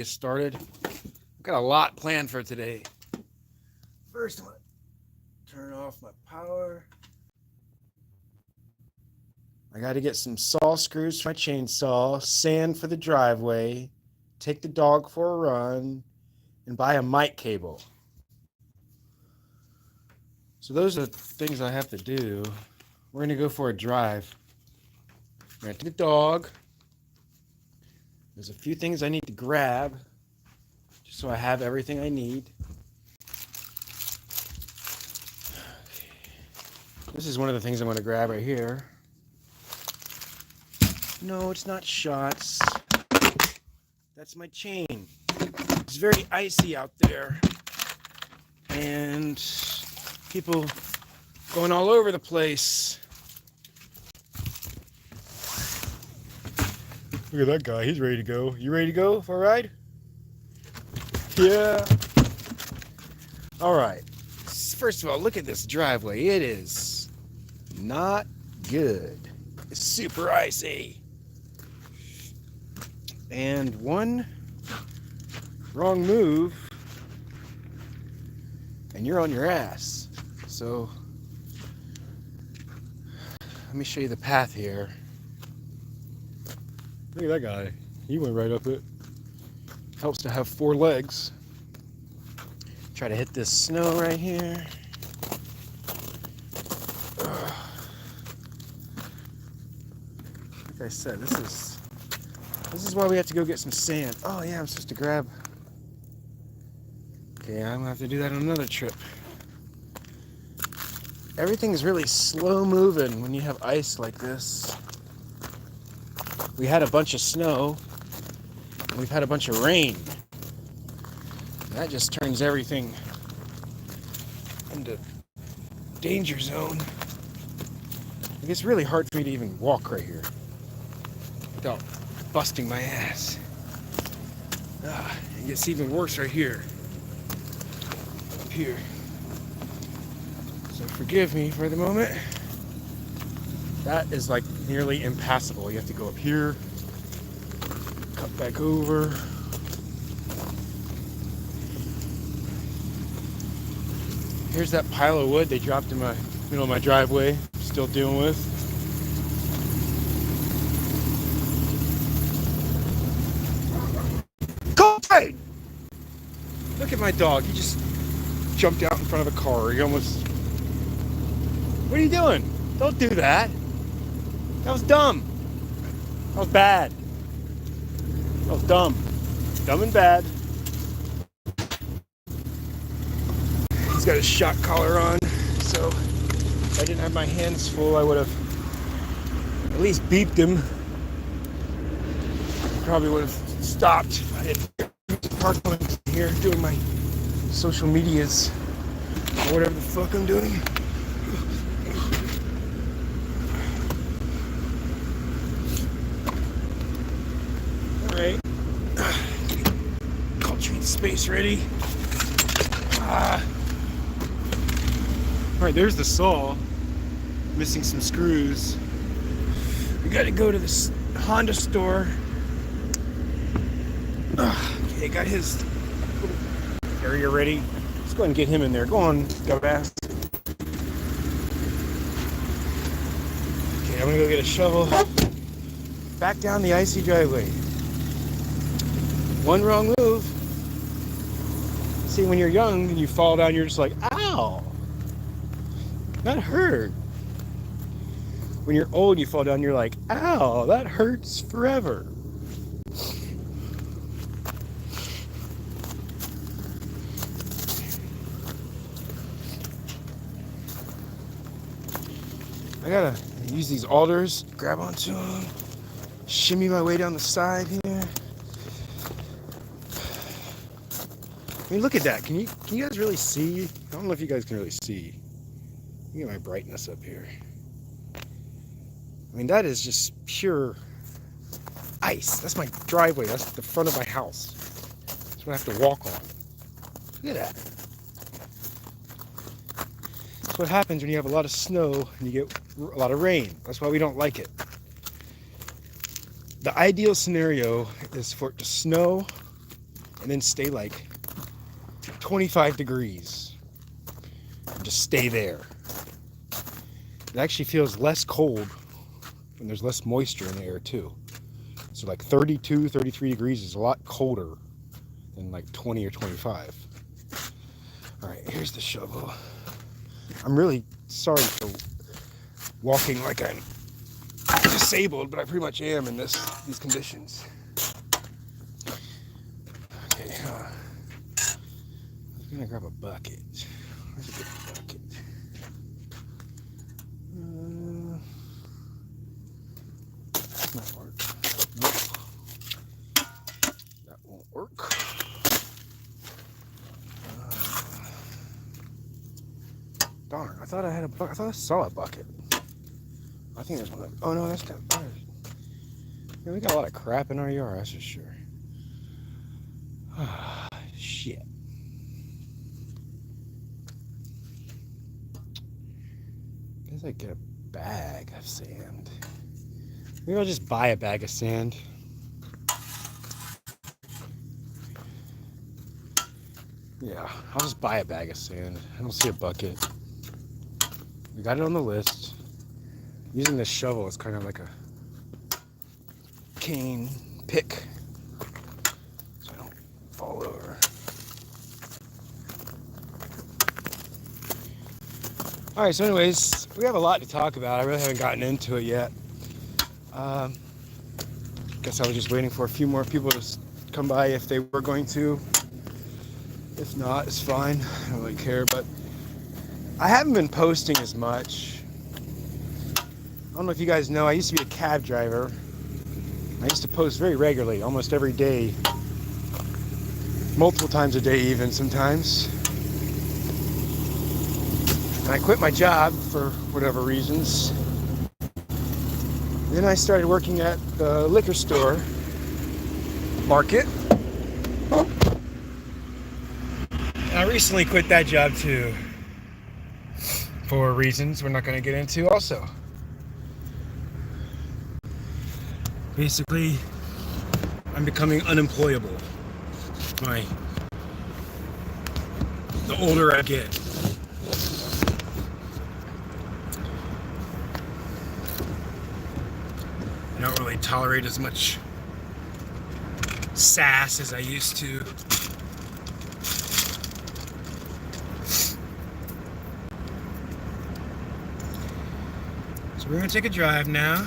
Get started. I've got a lot planned for today. First, I'm going to turn off my power. I got to get some saw screws for my chainsaw, sand for the driveway, take the dog for a run, and buy a mic cable. So those are the things I have to do. We're going to go for a drive. We're going to take the dog. There's a few things I need to grab just so I have everything I need. This is one of the things I'm going to grab right here. No, it's not shots. That's my chain. It's very icy out there. And people going all over the place. Look at that guy. He's ready to go. You ready to go for a ride? Yeah. All right. First of all, look at this driveway. It is not good. It's super icy. And one wrong move and you're on your ass. So let me show you the path here. Look at that guy. He went right up it. Helps to have four legs. Try to hit this snow right here. Like I said, this is why we have to go get some sand. Oh yeah, I'm supposed to grab. Okay, I'm gonna have to do that on another trip. Everything is really slow moving when you have ice like this. We had a bunch of snow, and we've had a bunch of rain. That just turns everything into danger zone. It's really hard for me to even walk right here without busting my ass. It gets even worse right here. Up here. So forgive me for the moment. That is like nearly impassable. You have to go up here, cut back over. Here's that pile of wood they dropped in my middle of my driveway. Still dealing with. Hey! Look at my dog. He just jumped out in front of a car. He almost... What are you doing? Don't do that. That was dumb. That was bad. That was dumb. Dumb and bad. He's got his shock collar on, so if I didn't have my hands full, I would have at least beeped him. Probably would have stopped if I didn't park here doing my social medias or whatever the fuck I'm doing. Alright. Culture space ready. Alright, there's the saw. Missing some screws. We gotta go to this Honda store. Okay, got his little area ready. Let's go ahead and get him in there. Go on, dumbass. Okay, I'm gonna go get a shovel. Back down the icy driveway. One wrong move. See, when you're young and you fall down, you're just like, ow! That hurt. When you're old, you fall down, you're like, ow, that hurts forever. I gotta use these alders, grab onto them, shimmy my way down the side here. I mean, look at that. Can you guys really see? I don't know if you guys can really see. Let me get my brightness up here. I mean, that is just pure ice. That's my driveway. That's the front of my house. That's what I have to walk on. Look at that. That's what happens when you have a lot of snow and you get a lot of rain. That's why we don't like it. The ideal scenario is for it to snow and then stay like 25 degrees and just stay there. It actually feels less cold when there's less moisture in the air too. So like 32, 33 degrees is a lot colder than like 20 or 25. All right, here's the shovel. I'm really sorry for walking like I'm disabled, but I pretty much am in these conditions. Okay, I'm gonna grab a bucket. Where's a good bucket? That might work. Nope. That won't work. Darn, I thought I had a bucket. I thought I saw a bucket. I think there's one. Oh no, that's kind of. Yeah, we got a lot of crap in our yard, that's for sure. Shit. Guess I get a bag of sand. Maybe I'll just buy a bag of sand. Yeah, I'll just buy a bag of sand. I don't see a bucket. We got it on the list. Using this shovel is kind of like a cane pick, so I don't fall over. All right, so anyways, we have a lot to talk about. I really haven't gotten into it yet. Guess I was just waiting for a few more people to come by if they were going to. If not, it's fine. I don't really care, but I haven't been posting as much. I don't know if you guys know, I used to be a cab driver. I used to post very regularly, almost every day. Multiple times a day even sometimes. And I quit my job for whatever reasons. Then I started working at the liquor store market. And I recently quit that job too. For reasons we're not going to get into also. Basically, I'm becoming unemployable. The older I get. I don't really tolerate as much sass as I used to. So we're gonna take a drive now.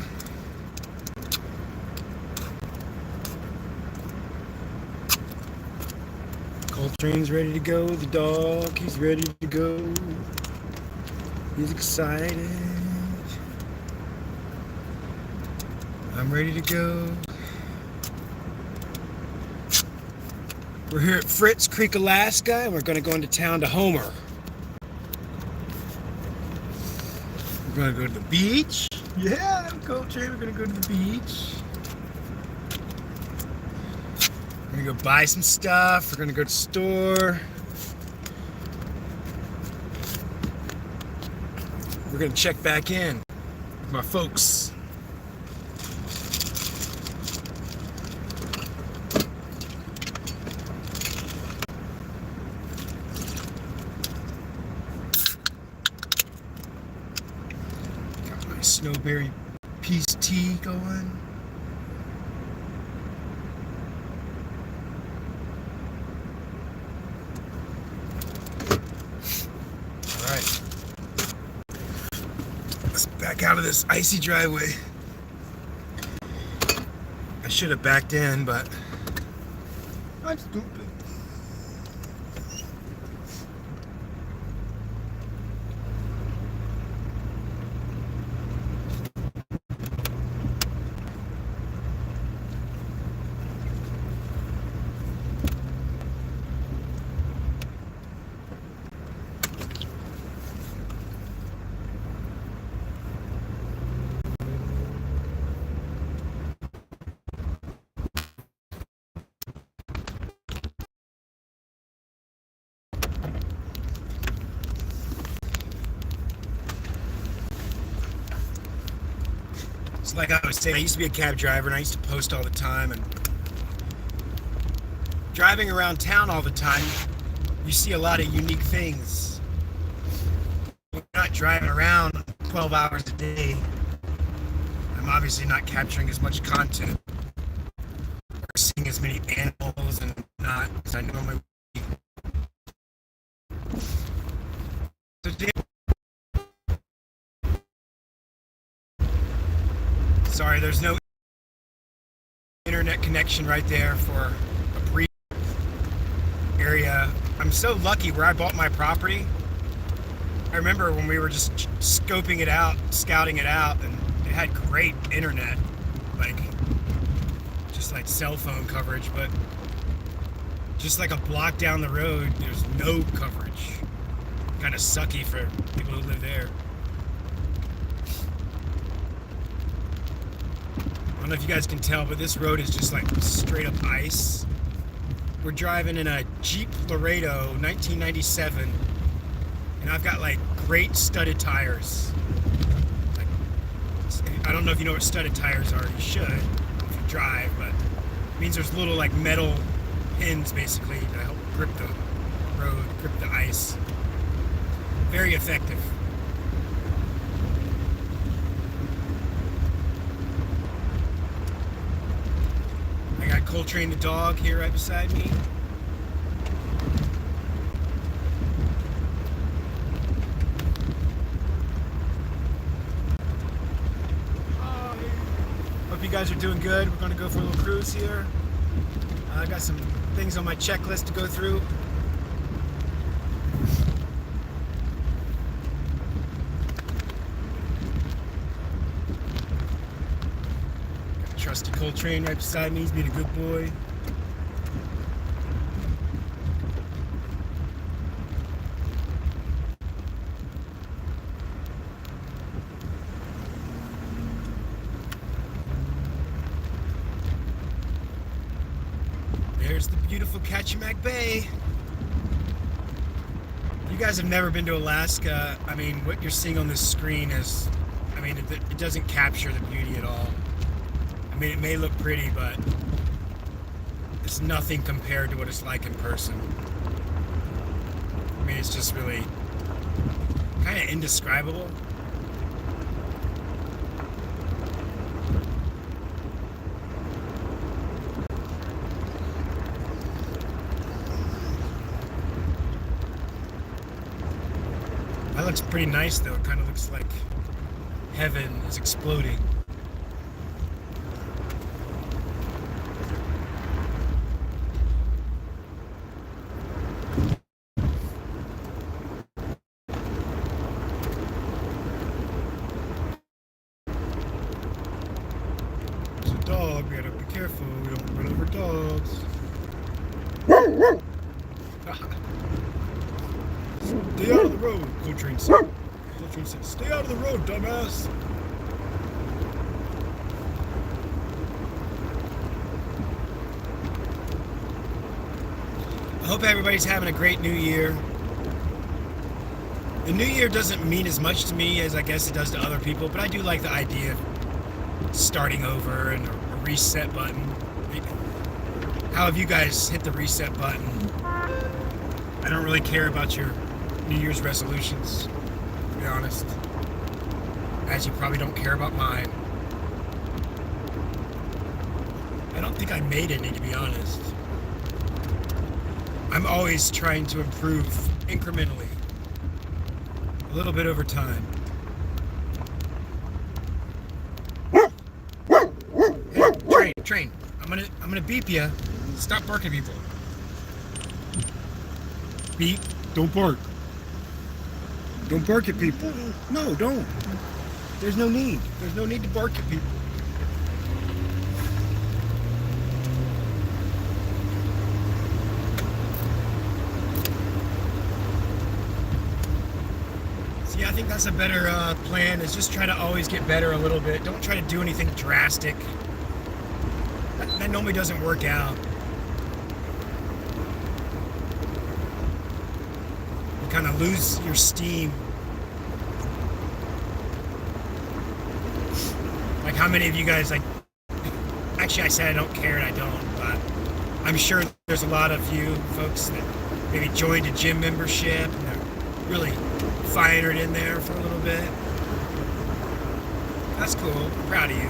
Coltrane's ready to go. The dog, he's ready to go. He's excited. I'm ready to go. We're here at Fritz Creek, Alaska, and we're going to go into town to Homer. We're going to go to the beach. Yeah, Coltrane, we're going to go to the beach. We're going to go buy some stuff. We're going to go to the store. We're going to check back in with my folks. Snowberry peace tea going. All right, let's back out of this icy driveway. I should have backed in, but I'm stupid. Like I was saying, I used to be a cab driver and I used to post all the time, and driving around town all the time, you see a lot of unique things. You're not driving around 12 hours a day. I'm obviously not capturing as much content or seeing as many animals and not as I normally would. So sorry, there's no internet connection right there for a brief area. I'm so lucky where I bought my property. I remember when we were just scoping it out, scouting it out, and it had great internet, like just like cell phone coverage, but just like a block down the road, there's no coverage. Kind of sucky for people who live there. I don't know if you guys can tell, but this road is just like straight up ice. We're driving in a Jeep Laredo 1997, and I've got like great studded tires. Like, I don't know if you know what studded tires are. You should if you drive, but it means there's little like metal pins basically to help grip the road, grip the ice. Very effective. I got Coltrane the dog here right beside me. Hope you guys are doing good. We're going to go for a little cruise here. I got some things on my checklist to go through. Got trusty Coltrane right beside me. He's being a good boy. There's the beautiful Kachemak Bay. If you guys have never been to Alaska, I mean, what you're seeing on this screen is, I mean, it doesn't capture the beauty at all. I mean, it may look pretty, but it's nothing compared to what it's like in person. I mean, it's just really kind of indescribable. That looks pretty nice, though. It kind of looks like heaven is exploding. There's a dog. We gotta be careful. We don't run over dogs. Stay out of the road, Coltrane said. Coltrane said, stay out of the road, dumbass. I hope everybody's having a great new year. The new year doesn't mean as much to me as I guess it does to other people, but I do like the idea of starting over and a reset button. How have you guys hit the reset button? I don't really care about your New Year's resolutions, to be honest. As you probably don't care about mine. I don't think I made any, to be honest. I'm always trying to improve incrementally. A little bit over time. Hey, train. I'm gonna beep you. Stop barking at people. Beep. Don't bark. Don't bark at people. No, don't. There's no need. There's no need to bark at people. See, I think that's a better plan, is just try to always get better a little bit. Don't try to do anything drastic. That normally doesn't work out. You kind of lose your steam. Like, how many of you guys, like, actually I said I don't care and I don't, but I'm sure there's a lot of you folks that maybe joined a gym membership and are really firing it in there for a little bit. That's cool. I'm proud of you.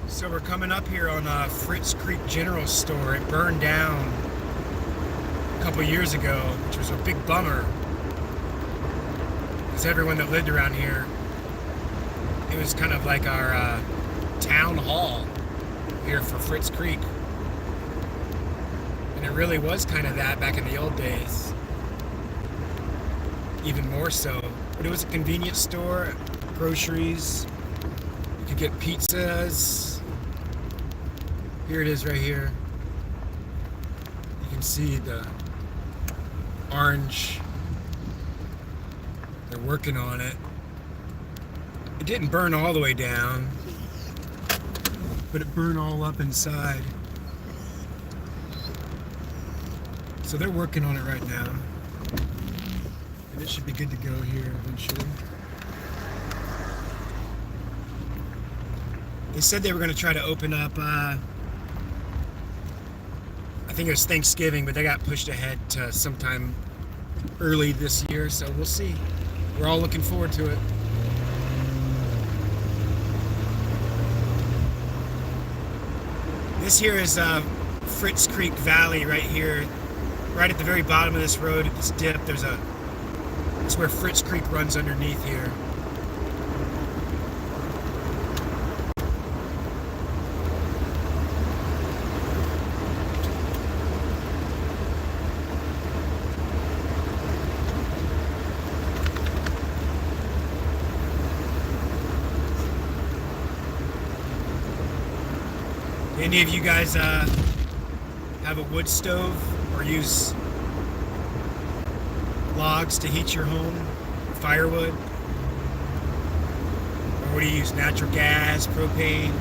So we're coming up here on Fritz Creek General Store. It burned down a couple years ago, which was a big bummer. Because everyone that lived around here, it was kind of like our town hall here for Fritz Creek. And it really was kind of that back in the old days. Even more so. But it was a convenience store, groceries. You could get pizzas. Here it is right here. You can see the orange. They're working on it. It didn't burn all the way down, but it burned all up inside. So they're working on it right now. And it should be good to go here eventually. They said they were going to try to open up, I think it was Thanksgiving, but they got pushed ahead to sometime early this year, so we'll see. We're all looking forward to it. This here is Fritz Creek Valley right here. Right at the very bottom of this road, at this dip, that's where Fritz Creek runs underneath here. Any of you guys have a wood stove or use logs to heat your home? Firewood? Or what do you use? Natural gas, propane?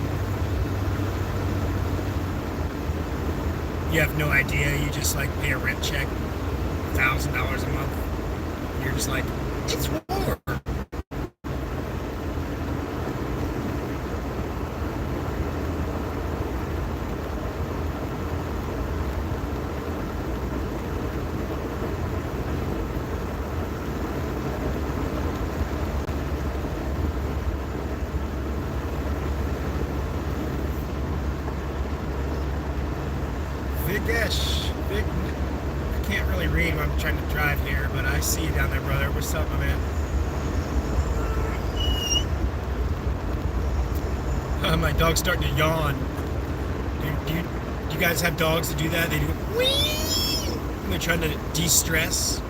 You have no idea. You just like pay a rent check, $1,000 a month. And you're just like, it's warm. Big, I can't really read when I'm trying to drive here, but I see you down there, brother. What's up, my man? My dog's starting to yawn. Do you guys have dogs that do that? They do whee! And they're trying to de-stress.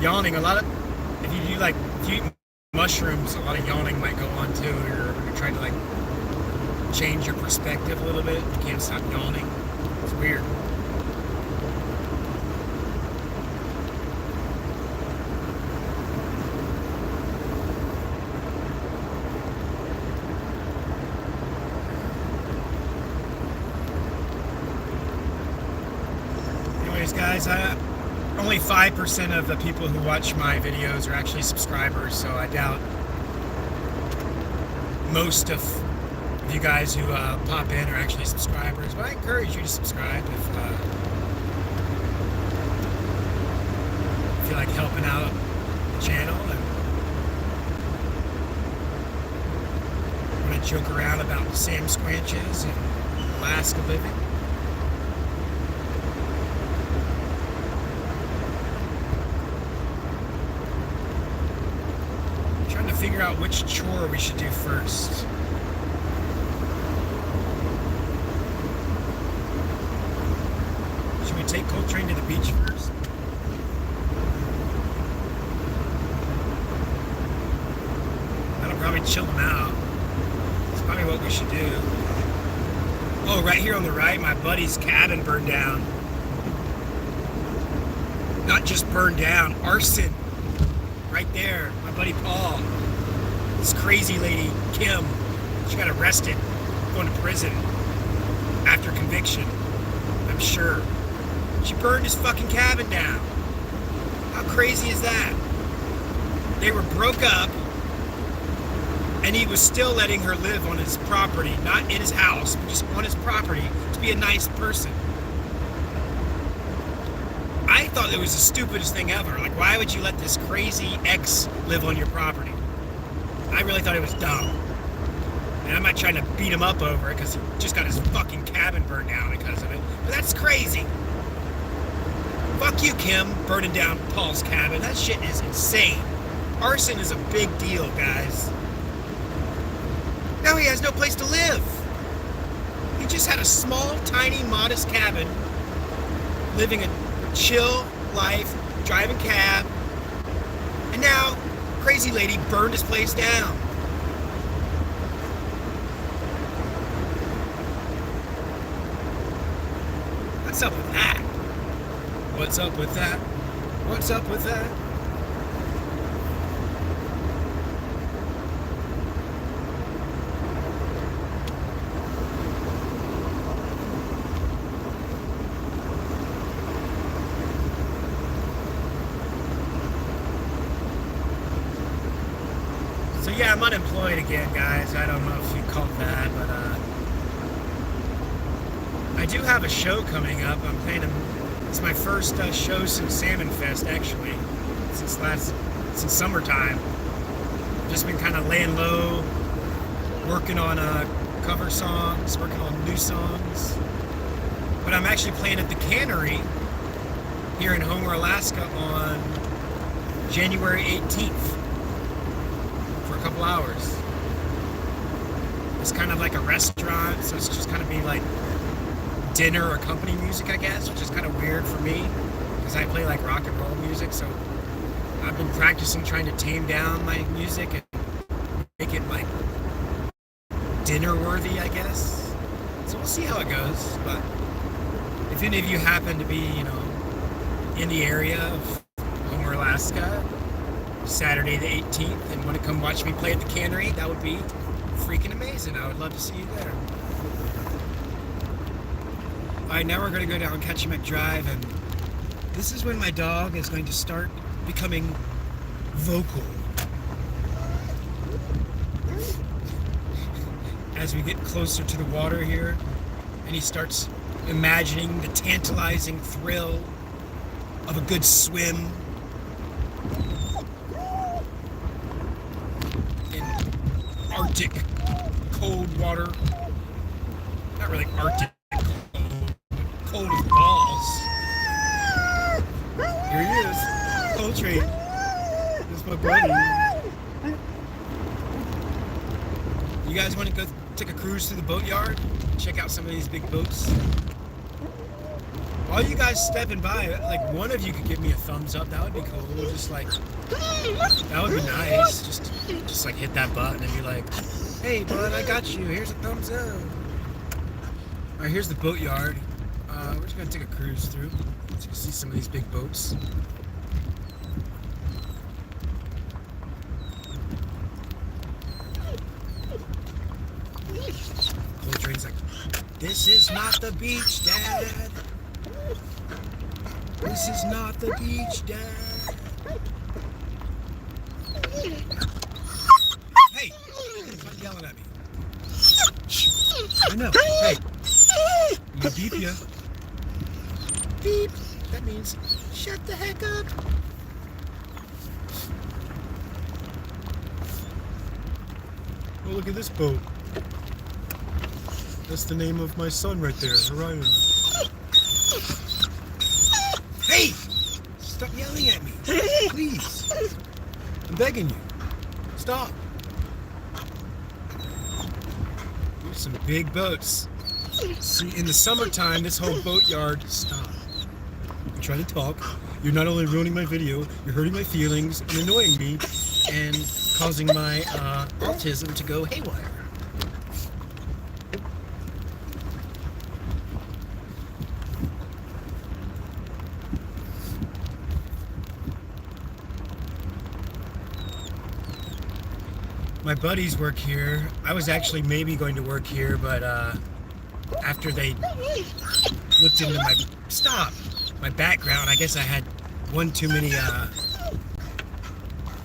Yawning, if you eat mushrooms, a lot of yawning might go on too, or when you're trying to change your perspective a little bit. You can't stop yawning. It's weird. Anyways, guys, only 5% of the people who watch my videos are actually subscribers, so I doubt most of you guys who pop in are actually subscribers, but I encourage you to subscribe if you feel like helping out the channel and want to joke around about Sam Squanches and Alaska living. I'm trying to figure out which chore we should do first. Take Coltrane to the beach first. That'll probably chill him out. That's probably what we should do. Oh, right here on the right, my buddy's cabin burned down. Not just burned down, arson. Right there, my buddy Paul. This crazy lady, Kim, she got arrested, going to prison after conviction. I'm sure. She burned his fucking cabin down. How crazy is that? They were broke up, and he was still letting her live on his property, not in his house, but just on his property, to be a nice person. I thought it was the stupidest thing ever. Like, why would you let this crazy ex live on your property? I really thought it was dumb. And I'm not trying to beat him up over it because he just got his fucking cabin burned down because of it. But that's crazy. Fuck you, Kim, burning down Paul's cabin. That shit is insane. Arson is a big deal, guys. Now he has no place to live. He just had a small, tiny, modest cabin, living a chill life, driving cab, and now crazy lady burned his place down. What's up with that? What's up with that? What's up with that? So yeah, I'm unemployed again, guys. I don't know if you caught that, but I do have a show coming up. I'm playing it's my first show since Salmon Fest, actually, since summertime. Just been kind of laying low, working on cover songs, working on new songs. But I'm actually playing at the Cannery here in Homer, Alaska on January 18th. A couple hours. It's kind of like a restaurant, so it's just kind of be like dinner or company music, I guess, which is kind of weird for me because I play like rock and roll music. So I've been practicing trying to tame down my music and make it like dinner worthy, I guess. So we'll see how it goes. But if any of you happen to be, in the area of Homer, Alaska, Saturday the 18th, and want to come watch me play at the Cannery, that would be freaking amazing. I would love to see you there. Alright, now we're going to go down Ketchimek Drive, and this is when my dog is going to start becoming vocal. As we get closer to the water here, and he starts imagining the tantalizing thrill of a good swim Arctic cold water. Not really Arctic cold as balls. Here he is. Coltrane. That's my buddy. You guys want to go take a cruise through the boatyard? Check out some of these big boats. While you guys stepping by, like one of you could give me a thumbs up. That would be cool. Just like, that would be nice. Just like hit that button and be like, hey bud, I got you. Here's a thumbs up. All right, here's the boatyard. We're just gonna take a cruise through so you can see some of these big boats. Coltrane's like, this is not the beach, Dad. This is not the beach, Dad. Hey! Stop yelling at me. I know. Hey! I'm gonna beep ya. Beep! That means shut the heck up. Oh, look at this boat. That's the name of my son right there, Orion. Hey! Stop yelling at me. Please. I'm begging you. Stop. There's some big boats. See, in the summertime, this whole boatyard... Stop. I'm trying to talk. You're not only ruining my video, you're hurting my feelings and annoying me and causing my autism to go haywire. My buddies work here. I was actually maybe going to work here, but after they looked into my background. I guess I had one too many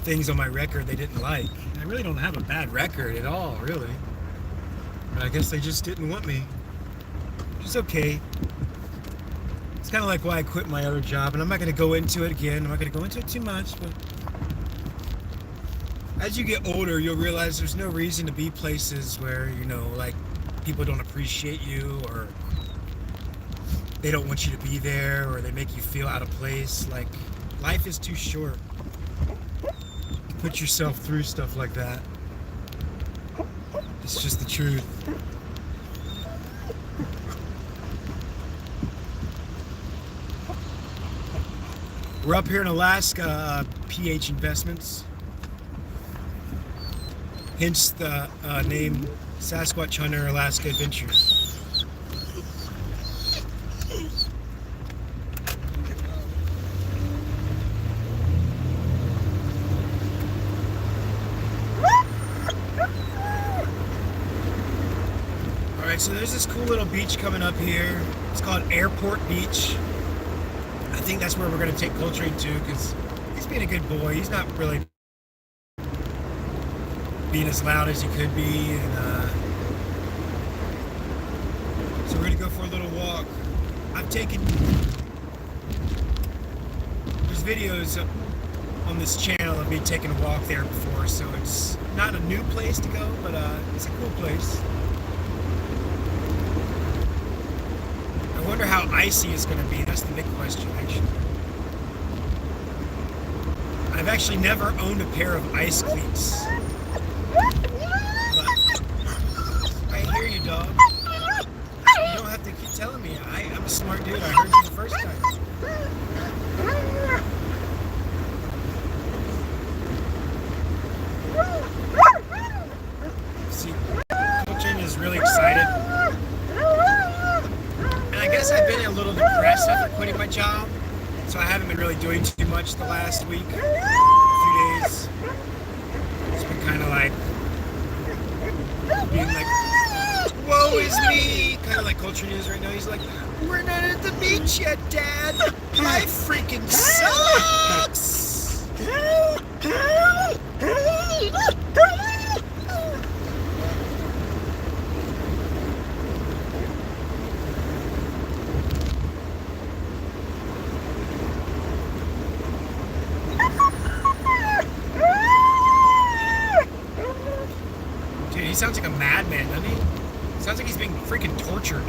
things on my record they didn't like. I really don't have a bad record at all, really. But I guess they just didn't want me. Which is okay. It's kind of like why I quit my other job, and I'm not going to go into it again. I'm not going to go into it too much, but as you get older, you'll realize there's no reason to be places where, you know, like, people don't appreciate you, or they don't want you to be there, or they make you feel out of place. Like, life is too short to put yourself through stuff like that. It's just the truth. We're up here in Alaska, PH Investments. Hence the name Sasquatch Hunter Alaska Adventures. Alright, so there's this cool little beach coming up here. It's called Airport Beach. I think that's where we're going to take Coltrane to, because he's being a good boy. He's not really being as loud as he could be, and so we're going to go for a little walk. There's videos on this channel of me taking a walk there before, so it's not a new place to go, but it's a cool place. I wonder how icy it's going to be. That's the big question, actually. I've actually never owned a pair of ice cleats. But I hear you, dog. You don't have to keep telling me. I'm a smart dude. I heard you the first time. See, Coltrane is really excited. I guess I've been a little depressed after quitting my job, so I haven't been really doing too much the last week, a few days. It's been kind of like being like, woe is me, kind of like Coltrane is right now. He's like, we're not at the beach yet, Dad. Life freaking sucks. He sounds like a madman, doesn't he? Sounds like he's being freaking tortured.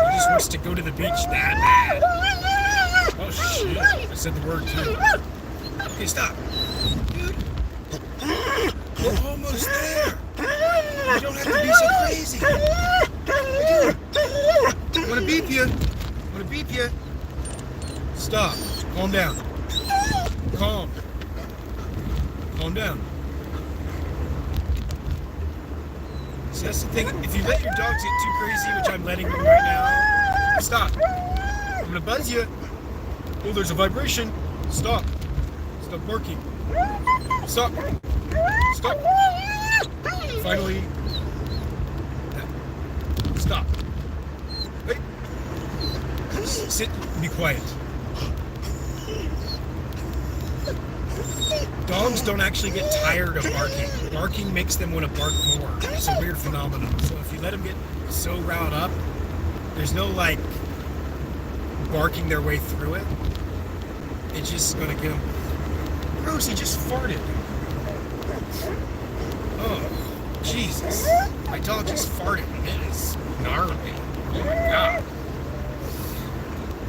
He just wants to go to the beach that bad. Oh shit, I said the word too. Okay, stop. Dude, we're almost there. You don't have to be so crazy. Dude, I'm gonna beep you. I'm gonna beep you. Stop. Calm down. Calm. Calm down. See, that's the thing. If you let your dogs get too crazy, which I'm letting them right now, stop. I'm gonna buzz you. Oh, there's a vibration. Stop. Stop barking. Stop. Stop. Finally. Stop. Wait. Sit and be quiet. Dogs don't actually get tired of barking. Barking makes them want to bark more. It's a weird phenomenon. So if you let them get so riled up, there's no like barking their way through it. It's just gonna get them. Gross, he just farted. Oh, Jesus. My dog just farted. It is gnarly. Oh my God.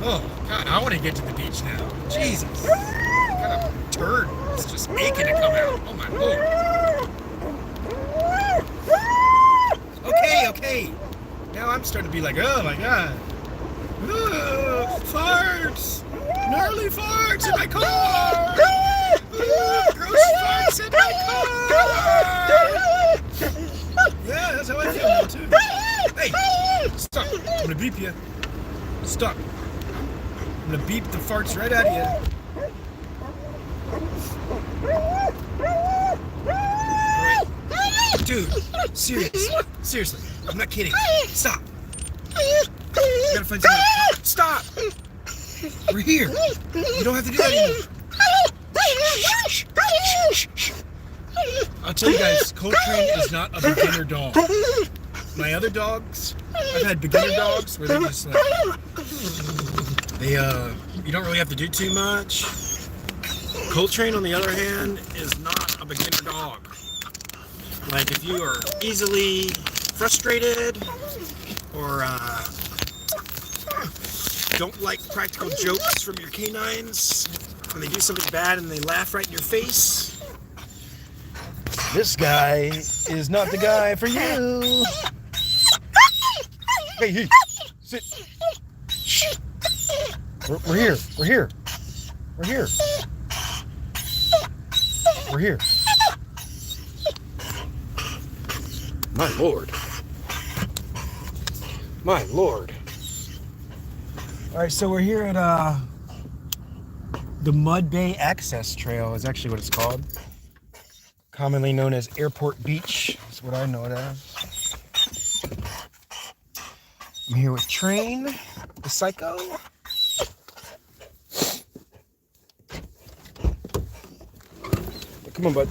Oh God, I want to get to the beach now. Jesus. What kind of turd? It's just aching to come out. Oh my Lord. Okay. Now I'm starting to be like, oh my God. Ugh, farts. Gnarly farts in my car. Ugh, gross farts in my car. Yeah, that's how I feel now too. Hey, stop. I'm gonna beep you. Stop. I'm gonna beep the farts right out of you. Dude, seriously, I'm not kidding. Stop. You gotta find someone. Stop. We're here. You don't have to do that anymore. I'll tell you guys, Coltrane is not a beginner dog. My other dogs, I've had beginner dogs where they just like, you don't really have to do too much. Coltrane, on the other hand, is not a beginner dog. Like, if you are easily frustrated or don't like practical jokes from your canines when they do something bad and they laugh right in your face, this guy is not the guy for you. Hey, sit. Shh. We're here. We're here. We're here. We're here. My lord. My lord. All right, so we're here at the Mud Bay Access Trail is actually what it's called. Commonly known as Airport Beach. That's what I know it as. I'm here with Train, the psycho. Come on, bud.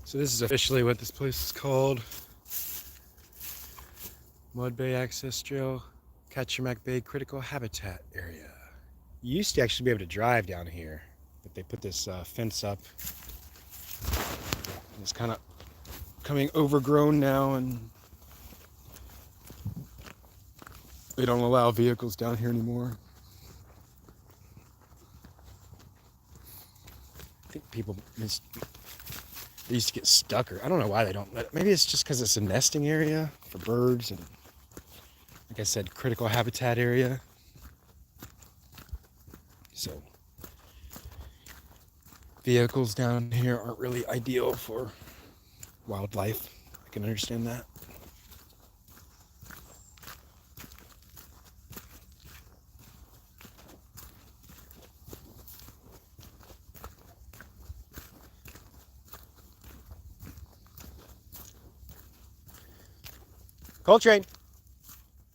So this is officially what this place is called. Mud Bay Access Trail, Kachemak Bay Critical Habitat Area. You used to actually be able to drive down here, but they put this fence up. It's kind of becoming overgrown now, and they don't allow vehicles down here anymore. I think people they used to get stuck, or I don't know why they don't let it. Maybe it's just because it's a nesting area for birds, and like I said, critical habitat area. So vehicles down here aren't really ideal for wildlife. I can understand that.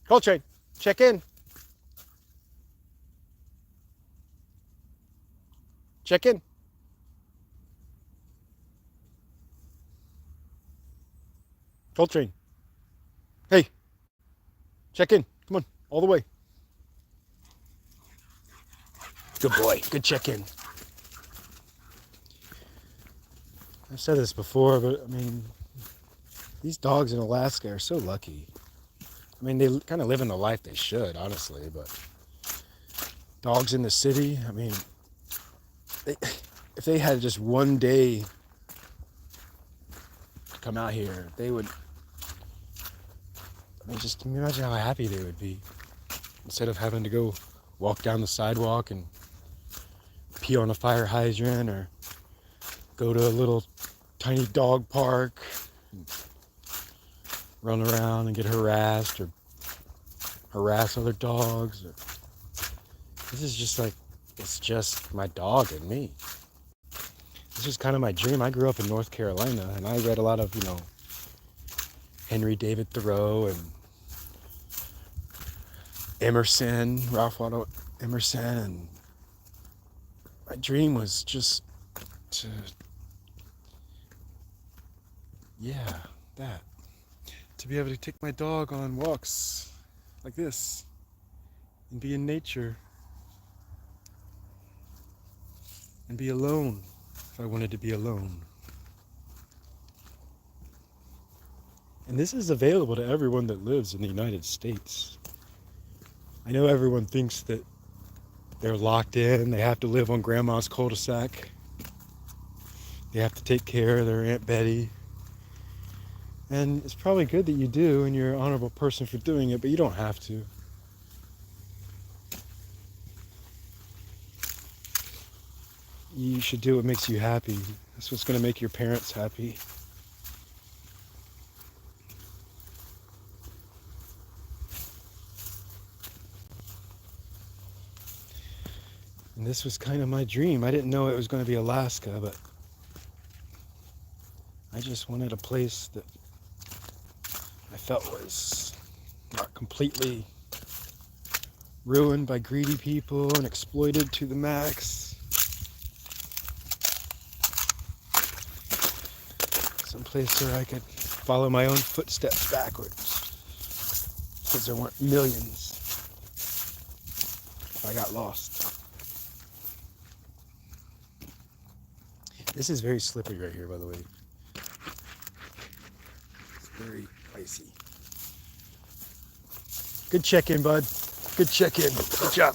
Coltrane, check in. Check in. Coltrane. Hey, check in. Come on, all the way. Good boy, good check in. I've said this before, but I mean, these dogs in Alaska are so lucky. I mean, they kind of live in the life they should, honestly, but dogs in the city, I mean, if they had just one day to come out here, they would, I mean, just imagine how happy they would be. Instead of having to go walk down the sidewalk and pee on a fire hydrant or go to a little tiny dog park and run around and get harassed or harass other dogs. This is just like, it's just my dog and me. This is kind of my dream. I grew up in North Carolina, and I read a lot of, Henry David Thoreau and Emerson, Ralph Waldo Emerson, and my dream was just to, to be able to take my dog on walks like this and be in nature and be alone if I wanted to be alone. And this is available to everyone that lives in the United States. I know everyone thinks that they're locked in, they have to live on grandma's cul-de-sac, they have to take care of their Aunt Betty. And it's probably good that you do, and you're an honorable person for doing it, but you don't have to. You should do what makes you happy. That's what's going to make your parents happy. And this was kind of my dream. I didn't know it was going to be Alaska, but I just wanted a place that I felt was not completely ruined by greedy people and exploited to the max. Some place where I could follow my own footsteps backwards, because there weren't millions if I got lost. This is very slippery right here, by the way. It's very icy. Good check-in, bud. Good check-in. Good job.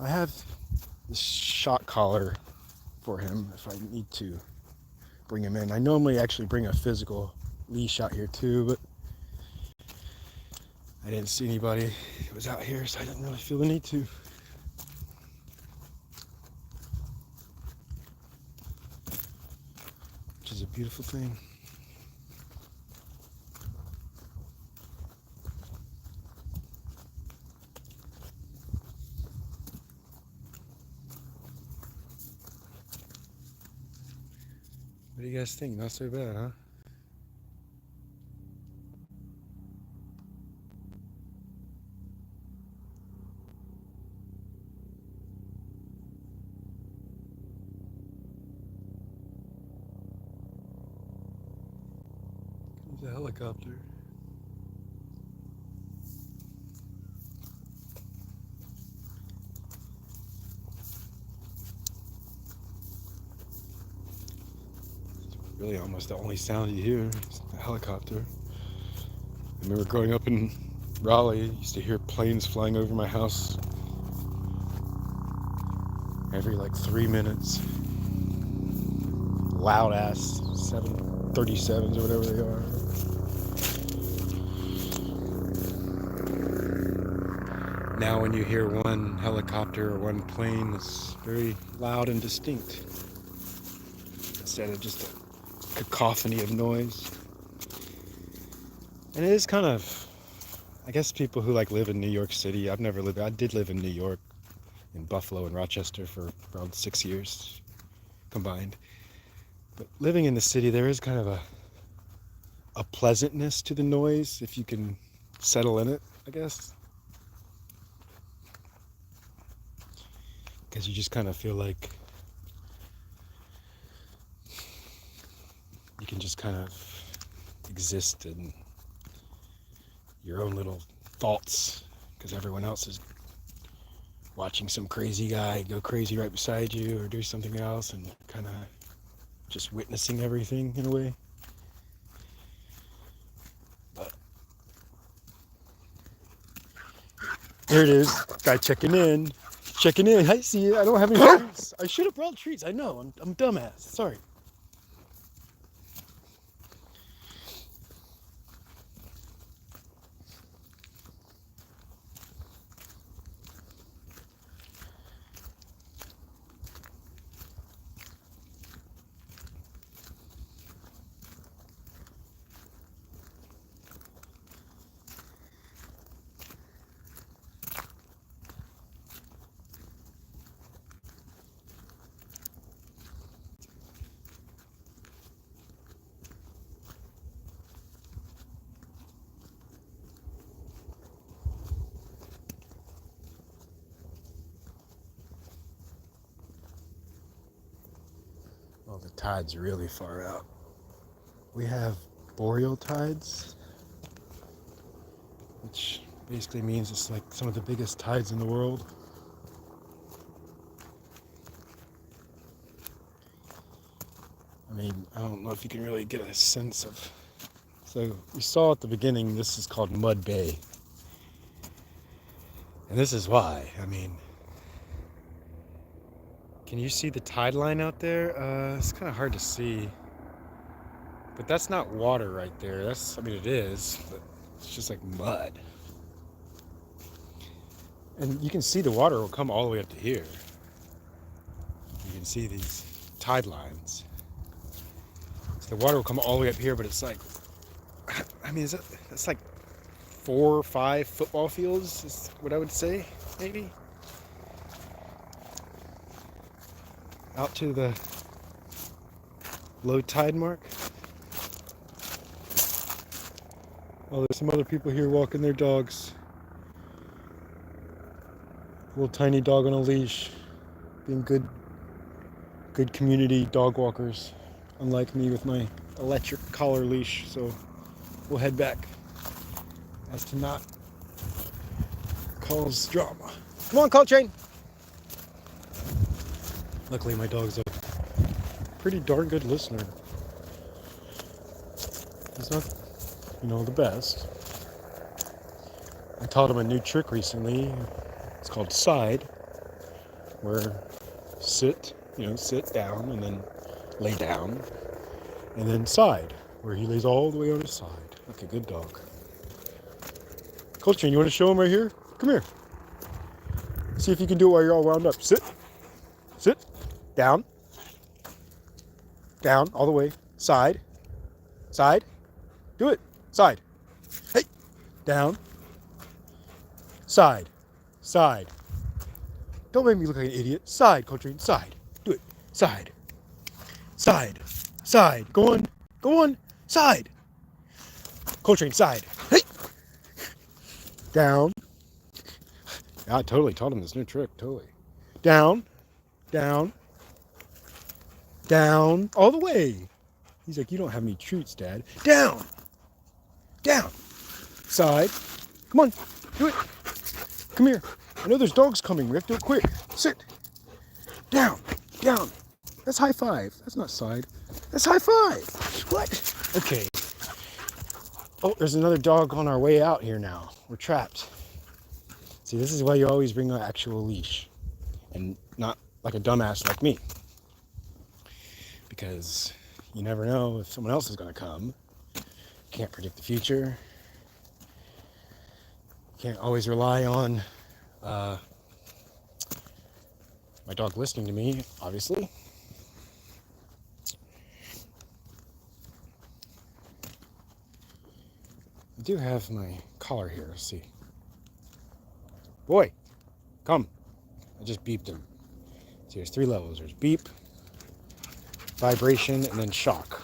I have this shock collar for him if I need to bring him in. I normally actually bring a physical leash out here too, but I didn't see anybody who was out here, so I didn't really feel the need to. Which is a beautiful thing. What do you guys think? Not so bad, huh? There's a helicopter. Really almost the only sound you hear is the helicopter. I remember growing up in Raleigh, I used to hear planes flying over my house every like 3 minutes. Loud ass 737s or whatever they are. Now when you hear one helicopter or one plane, it's very loud and distinct instead of just a cacophony of noise. And it is kind of, I guess people who like live in New York City, I did live in New York, in Buffalo and Rochester for around 6 years combined. But living in the city, there is kind of a pleasantness to the noise if you can settle in it, I guess. Because you just kind of feel like you can just kind of exist in your own little thoughts, because everyone else is watching some crazy guy go crazy right beside you or do something else, and kind of just witnessing everything in a way. But there it is, guy checking in. I see it. I don't have any treats. I should have brought treats. I know. I'm dumbass. Sorry. Well, the tide's really far out. We have boreal tides, which basically means it's like some of the biggest tides in the world. I mean, I don't know if you can really get a sense of... So we saw at the beginning, this is called Mud Bay. And this is why. I mean, can you see the tide line out there? It's kind of hard to see. But that's not water right there. I mean, it is, but it's just like mud. And you can see the water will come all the way up to here. You can see these tide lines. So the water will come all the way up here, but it's like, I mean, it's like 4 or 5 football fields is what I would say, maybe. Out to the low tide mark. Oh, there's some other people here walking their dogs. Little tiny dog on a leash, being good community dog walkers, unlike me with my electric collar leash. So we'll head back as to not cause drama. Come on, Coltrane! Luckily my dog's a pretty darn good listener. He's not, the best. I taught him a new trick recently. It's called side, where sit down and then lay down, and then side, where he lays all the way on his side, like a good dog. Coltrane, you want to show him right here? Come here. See if you can do it while you're all wound up. Sit, down, all the way, side, do it, side, hey, down, side. Don't make me look like an idiot. Side, Coltrane, side. Do it. Side. Go on. Side. Coltrane, side. Hey. Down. I totally taught him this new trick. Totally. Down. All the way. He's like, you don't have any treats, Dad. Down. Side. Come on. Do it. Come here. I know there's dogs coming. We have to do it quick. Sit. Down. That's high five. That's not side. That's high five. What? Okay. Oh, there's another dog on our way out here now. We're trapped. See, this is why you always bring an actual leash. And not like a dumbass like me. Because you never know if someone else is going to come. Can't predict the future. Can't always rely on my dog listening to me, obviously. I do have my collar here. Let's see. Boy, come. I just beeped him. See, there's 3 levels. There's beep, vibration, and then shock.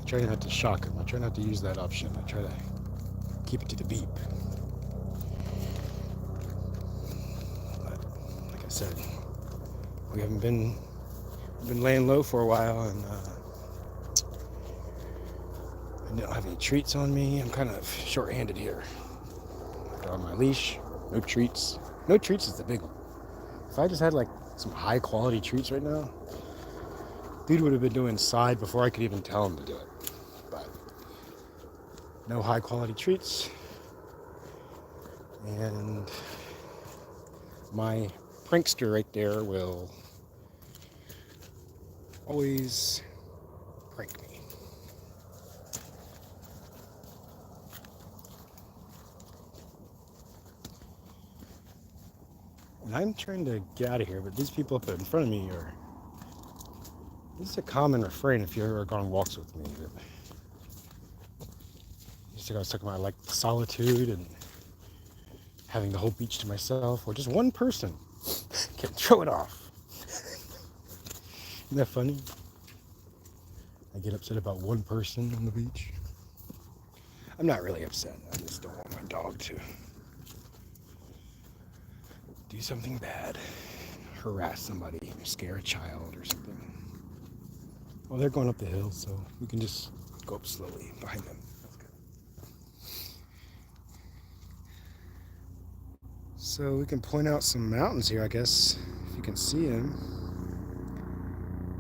I try not to shock him. I try not to use that option. I try to keep it to the beep. But like I said, we haven't been laying low for a while, and I don't have any treats on me. I'm kind of short-handed here. Got on my leash, no treats. No treats is the big one. If I just had like some high-quality treats right now, dude would have been doing side before I could even tell him to do it. But no high-quality treats. And my prankster right there will always prank me. And I'm trying to get out of here, but these people up in front of me are... This is a common refrain if you've ever gone on walks with me. I was talking about like solitude and having the whole beach to myself, or just one person can throw it off. Isn't that funny? I get upset about one person on the beach. I'm not really upset. I just don't want my dog to do something bad, harass somebody, scare a child or something. Well, they're going up the hill, so we can just go up slowly behind them. That's good. So we can point out some mountains here, I guess, if you can see them.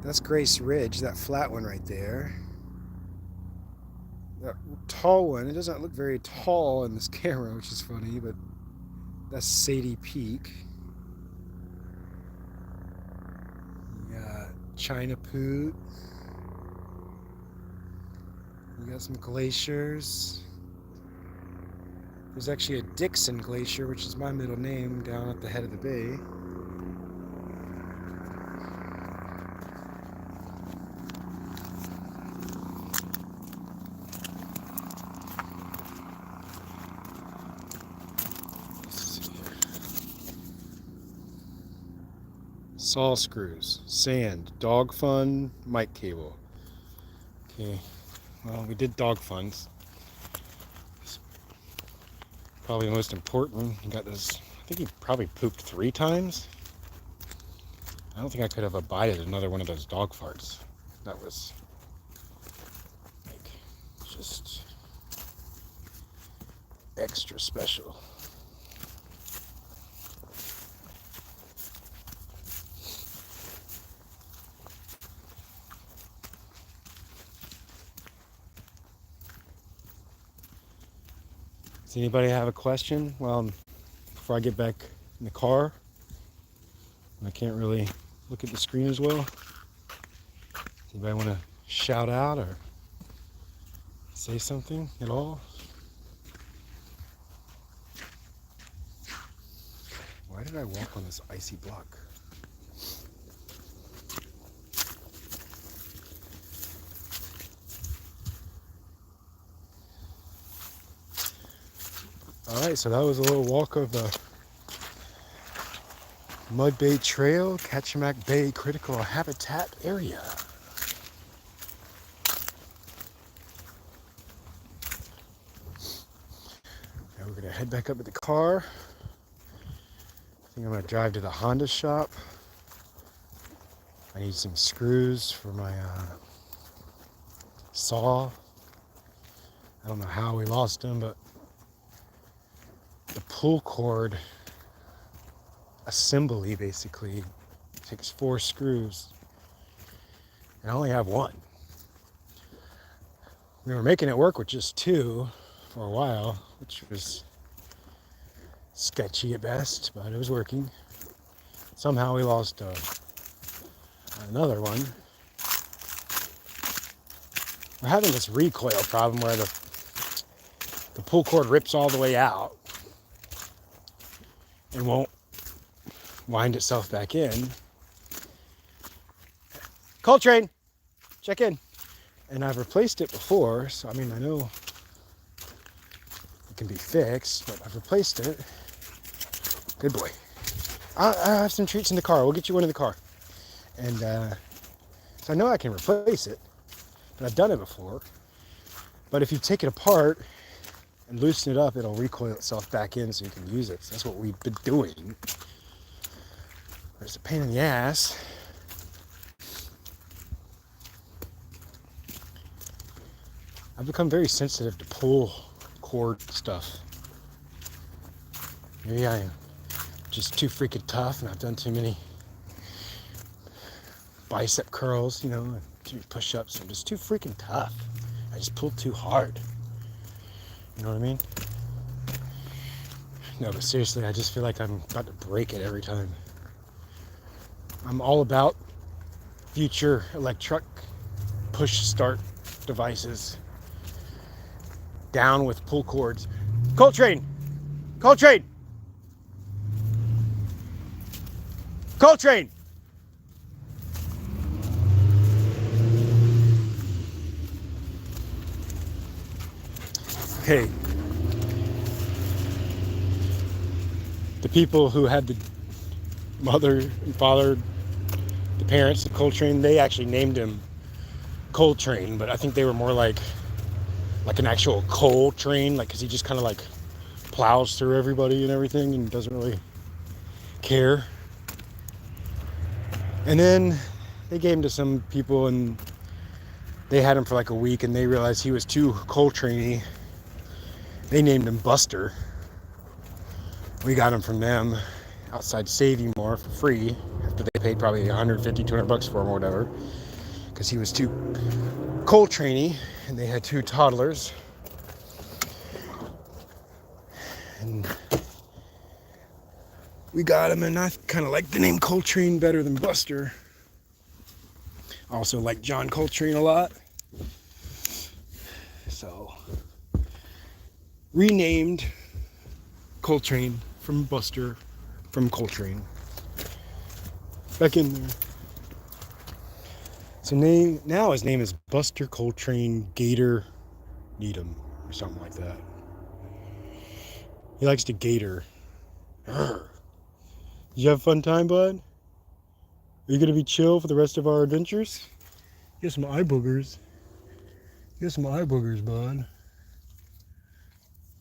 That's Grace Ridge, that flat one right there. That tall one, it doesn't look very tall in this camera, which is funny, but that's Sadie Peak. We got China Poot. We got some glaciers. There's actually a Dixon Glacier, which is my middle name, down at the head of the bay. saw screws, sand, dog fun, mic cable. Okay, well, we did dog funds. Probably the most important. He got this, I think he probably pooped 3 times. I don't think I could have abided another one of those dog farts. That was like just extra special. Does anybody have a question? Well, before I get back in the car, I can't really look at the screen as well. Anybody want to shout out or say something at all? Why did I walk on this icy block? Alright, so that was a little walk of the Mud Bay Trail, Kachemak Bay Critical Habitat Area. Now we're going to head back up to the car. I think I'm going to drive to the Honda shop. I need some screws for my saw. I don't know how we lost them, but the pull cord assembly basically takes 4 screws, and I only have 1. We were making it work with just 2 for a while, which was sketchy at best, but it was working. Somehow we lost another one. We're having this recoil problem where the pull cord rips all the way out and won't wind itself back in. Coltrane, check in. And I've replaced it before, so I mean, I know it can be fixed, but I've replaced it. Good boy. I have some treats in the car. We'll get you one in the car. And so I know I can replace it, but I've done it before. But if you take it apart and loosen it up, it'll recoil itself back in so you can use it. So that's what we've been doing. But it's a pain in the ass. I've become very sensitive to pull cord stuff. Maybe I am just too freaking tough, and I've done too many bicep curls, too many push-ups. I'm just too freaking tough. I just pull too hard. You know what I mean? No, but seriously, I just feel like I'm about to break it every time. I'm all about future electric push start devices. Down with pull cords. Coltrane! Coltrane! Coltrane! Hey. The people who had the mother and father, the parents of Coltrane, they actually named him Coltrane, but I think they were more like an actual coal train, because he just kind of plows through everybody and everything and doesn't really care. And then they gave him to some people, and they had him for a week, and they realized he was too Coltrane-y. They named him Buster. We got him from them outside Save More for free after they paid probably $150, $200 for him or whatever, because he was too Coltrane-y, and they had 2 toddlers. And we got him, and I kind of like the name Coltrane better than Buster. I also like John Coltrane a lot. So, renamed Coltrane from Buster from Coltrane. Back in there. So now his name is Buster Coltrane Gator Needham or something like that. He likes to gator. Did you have a fun time, bud? Are you gonna be chill for the rest of our adventures? Get some eye boogers. Get some eye boogers, bud.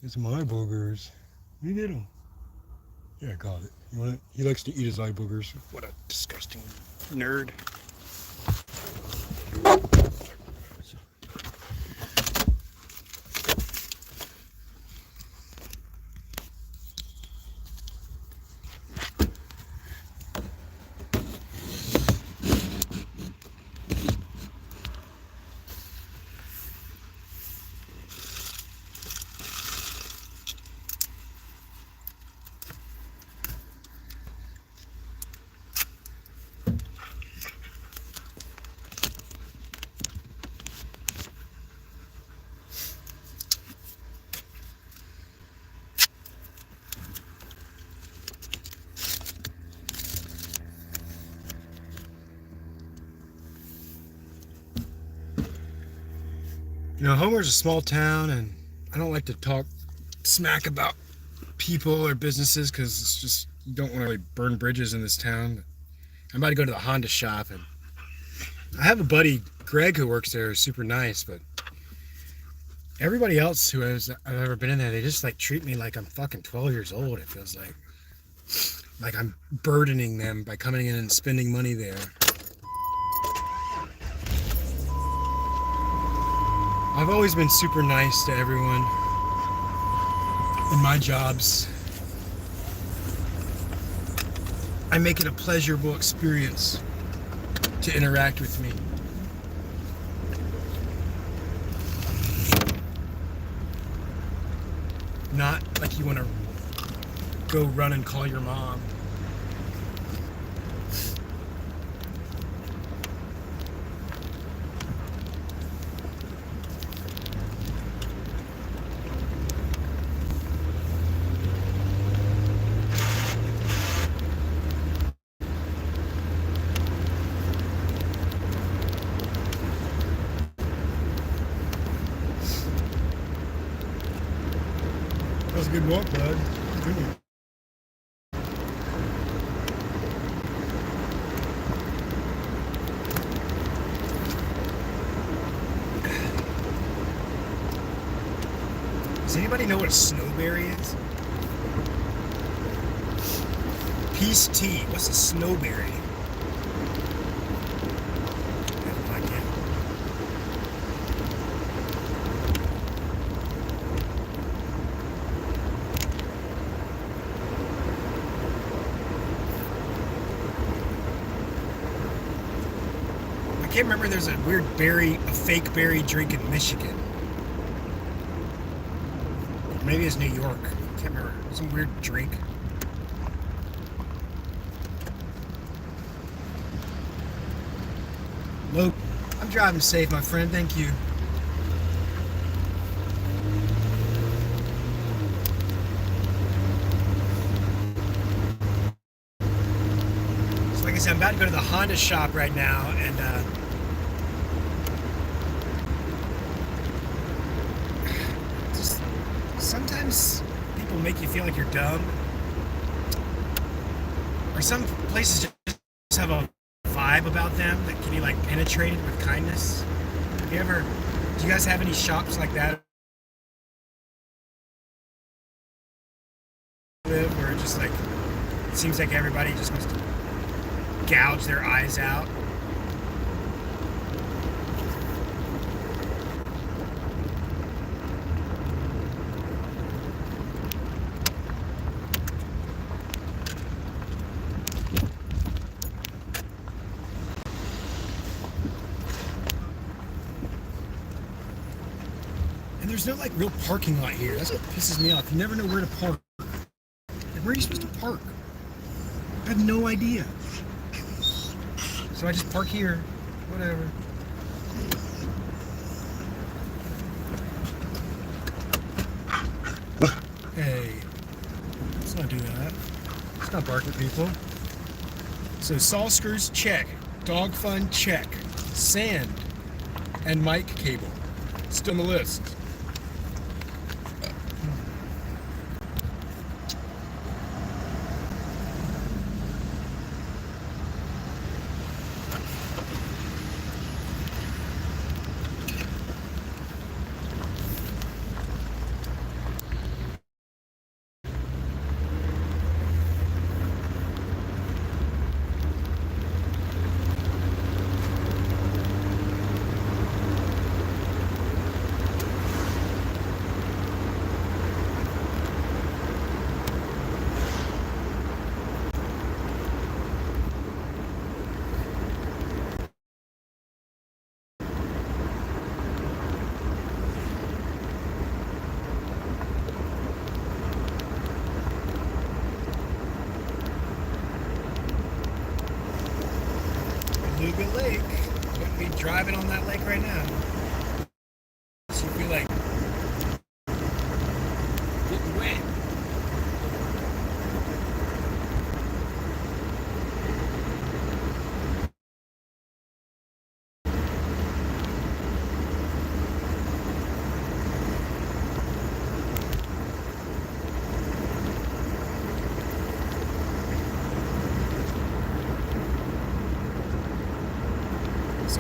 Get some eye boogers. You get them. Yeah, I got it. You want it? He likes to eat his eye boogers. What a disgusting nerd. You know, Homer's a small town, and I don't like to talk smack about people or businesses because it's just, you don't want to really burn bridges in this town. I'm about to go to the Honda shop, and I have a buddy, Greg, who works there, is super nice, but everybody else who I've ever been in there, they just like treat me like I'm fucking 12 years old. It feels like I'm burdening them by coming in and spending money there. I've always been super nice to everyone in my jobs. I make it a pleasurable experience to interact with me. Not like you want to go run and call your mom. That was a good walk, bud. Good. Does anybody know what a snowberry is? Peace tea. What's a snowberry? I have no idea. I can't remember. There's a weird berry, a fake berry drink in Michigan. Maybe it's New York. I can't remember. Some weird drink. Look, I'm driving safe, my friend. Thank you. So like I said, I'm about to go to the Honda shop right now, and just sometimes people make you feel like you're dumb, or some places just have a vibe about them that can be like penetrated with kindness. Do you guys have any shops like that where it just like, it seems like everybody just wants to gouge their eyes out? And there's no like real parking lot here. That's what pisses me off. You never know where to park. Like, where are you supposed to park? I have no idea. So I just park here. Whatever. Hey, let's not do that. Let's not bark at people. So saw screws, check. Dog fun, check. Sand and mic cable. Still on the list.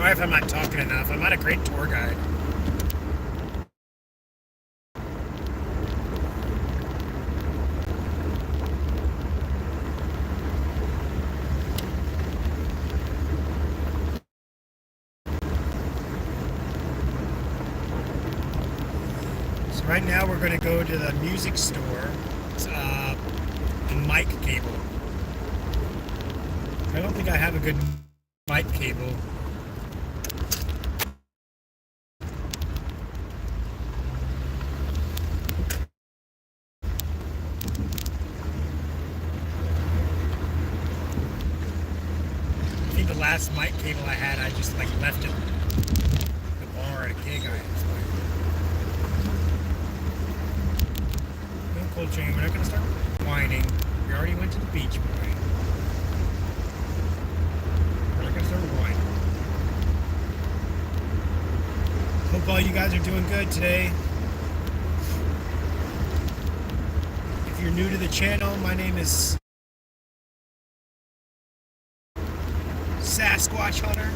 Sorry if I'm not talking enough. I'm not a great tour guide. So right now we're going to go to the music store. It's a mic cable. I don't think I have a good mic cable. I think the last mic cable I had, I just like left it at the bar at a gig I was playing. No cold chain, we're not gonna start whining. We already went to the beach, boy. We're not gonna start whining. Hope all you guys are doing good today. If you're new to the channel, my name is Sasquatch Hunter.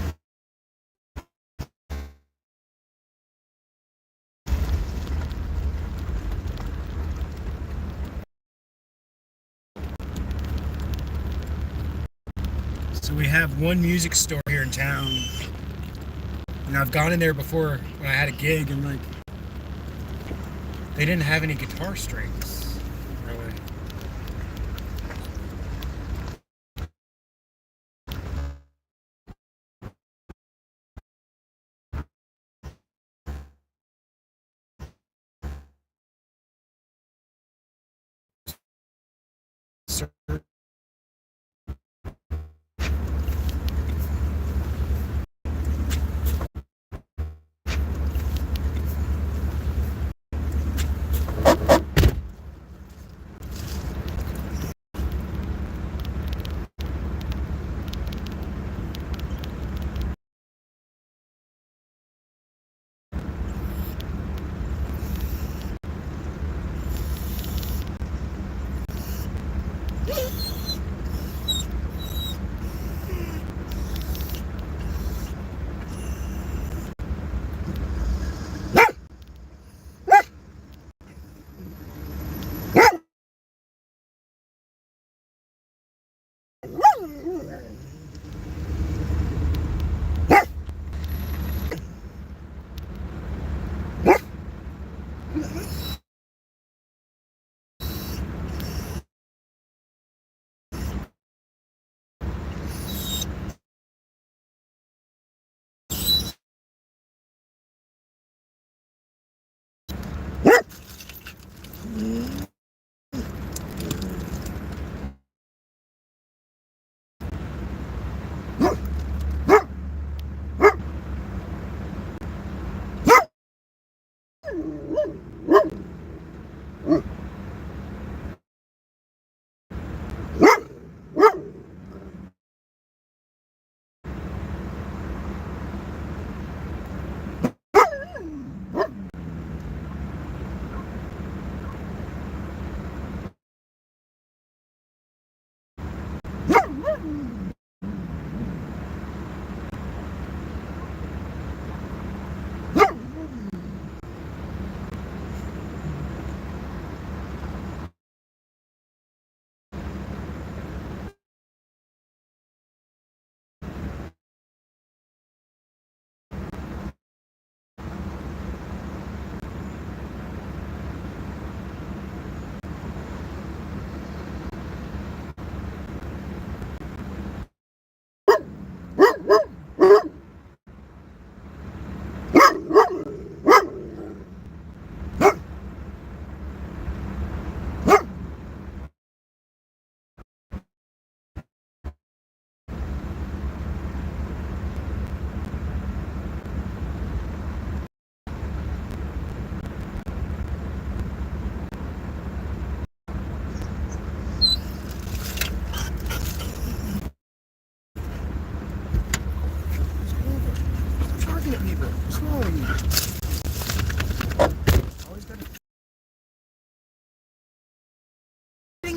So we have one music store here in town. And I've gone in there before when I had a gig and like they didn't have any guitar strings. Really.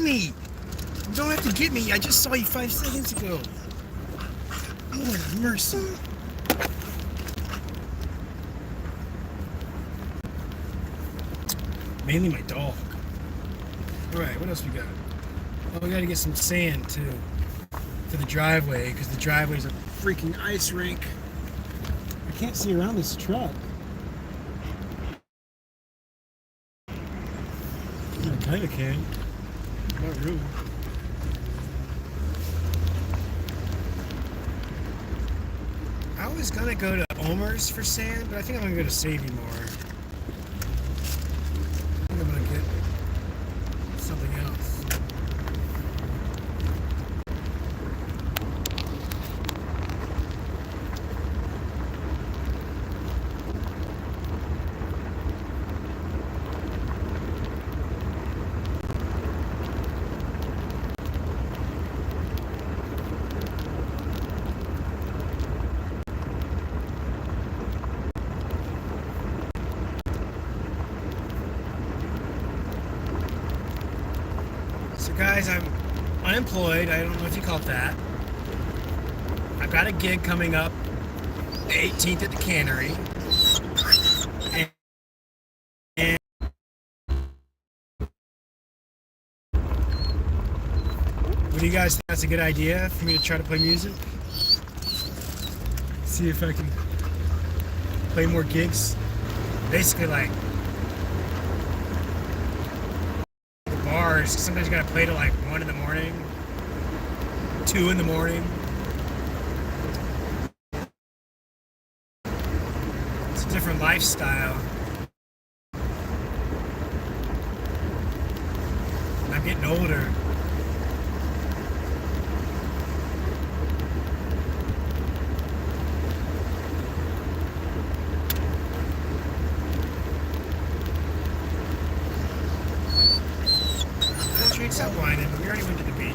Me. You don't have to get me. I just saw you 5 seconds ago. Lord have mercy. Mainly my dog. Alright, what else we got? Oh, we gotta get some sand too for the driveway, because the driveway's a freaking ice rink. I can't see around this truck. I kinda can. Not really. I was gonna go to Omer's for sand, but I think I'm gonna go to Savvy more. I think I'm gonna get something else. So guys, I'm unemployed. I don't know if you call it that. I've got a gig coming up the 18th at the Cannery. And what do you guys think? That's a good idea for me to try to play music? See if I can play more gigs. Basically like bars. Sometimes you gotta play till like 1 in the morning, 2 in the morning. It's a different lifestyle. And I'm getting older. Stop whining. We already went to the beach.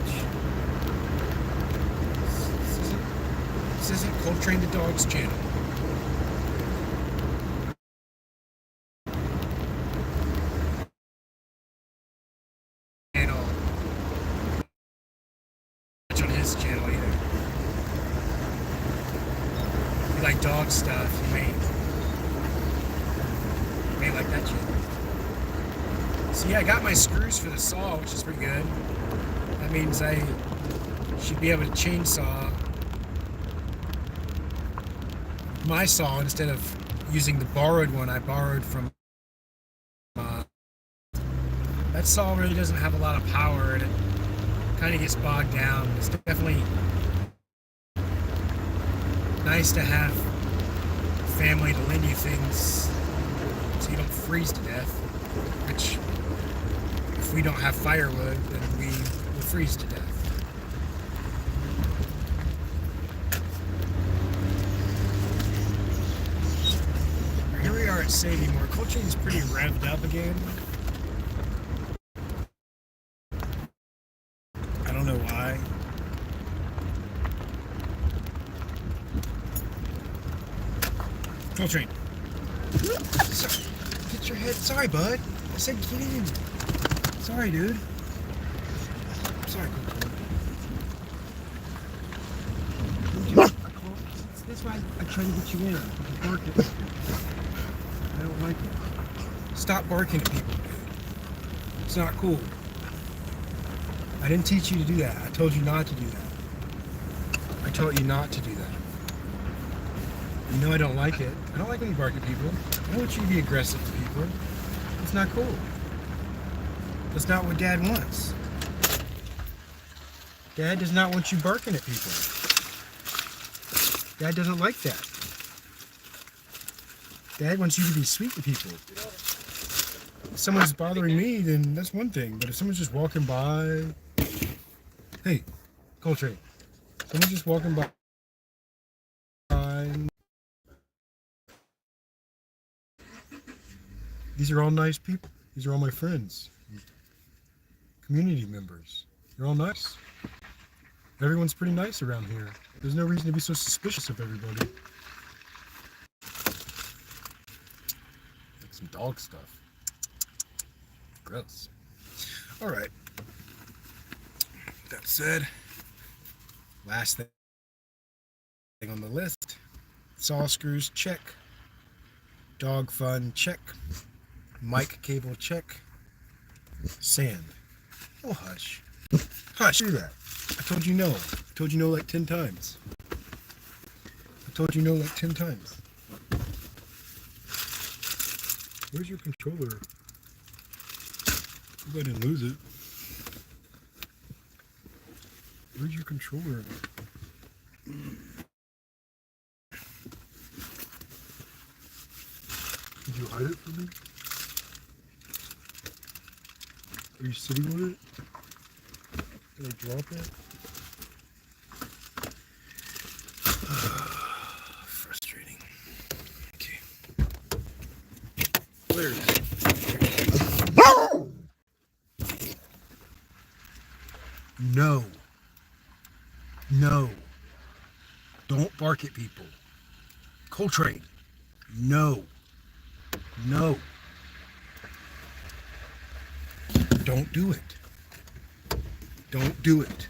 This isn't Coltrane the Dog's channel. Channel. Much on his channel either. If you like dog stuff, you may like that channel. So yeah, I got my screws for the saw, which is pretty good. That means I should be able to chainsaw my saw instead of using the borrowed one I borrowed from. That saw really doesn't have a lot of power and it kind of gets bogged down. It's definitely nice to have family to lend you things so you don't freeze to death, which if we don't have firewood, then we will freeze to death. Here we are at Sadie Moore. Coltrane's pretty revved up again. I don't know why. Coltrane. Sorry. Get your head. Sorry, bud. I said get in. Sorry, dude. Sorry, Coltrane. That's why I try to get you in. You bark at me. I don't like it. Stop barking at people, dude. It's not cool. I didn't teach you to do that. I told you not to do that. I taught you not to do that. You know I don't like it. I don't like when you bark at people. I don't want you to be aggressive to people. It's not cool. That's not what Dad wants. Dad does not want you barking at people. Dad doesn't like that. Dad wants you to be sweet to people. If someone's bothering me, then that's one thing. But if someone's just walking by... Hey, Coltrane. Someone's just walking by... These are all nice people. These are all my friends. Community members. They're all nice. Everyone's pretty nice around here. There's no reason to be so suspicious of everybody. Like some dog stuff. Gross. Alright. That said, last thing on the list. Saw screws, check. Dog fun, check. Mic cable check. Sand. Oh, hush. Hush, do that. I told you no. I told you no like 10 times. I told you no like 10 times. Where's your controller? I didn't lose it. Where's your controller? Did you hide it from me? Are you sitting on it? Did I drop it? Frustrating. Okay. Where is it? No. No. Don't bark at people. Coltrane. No. No. Don't do it. Don't do it.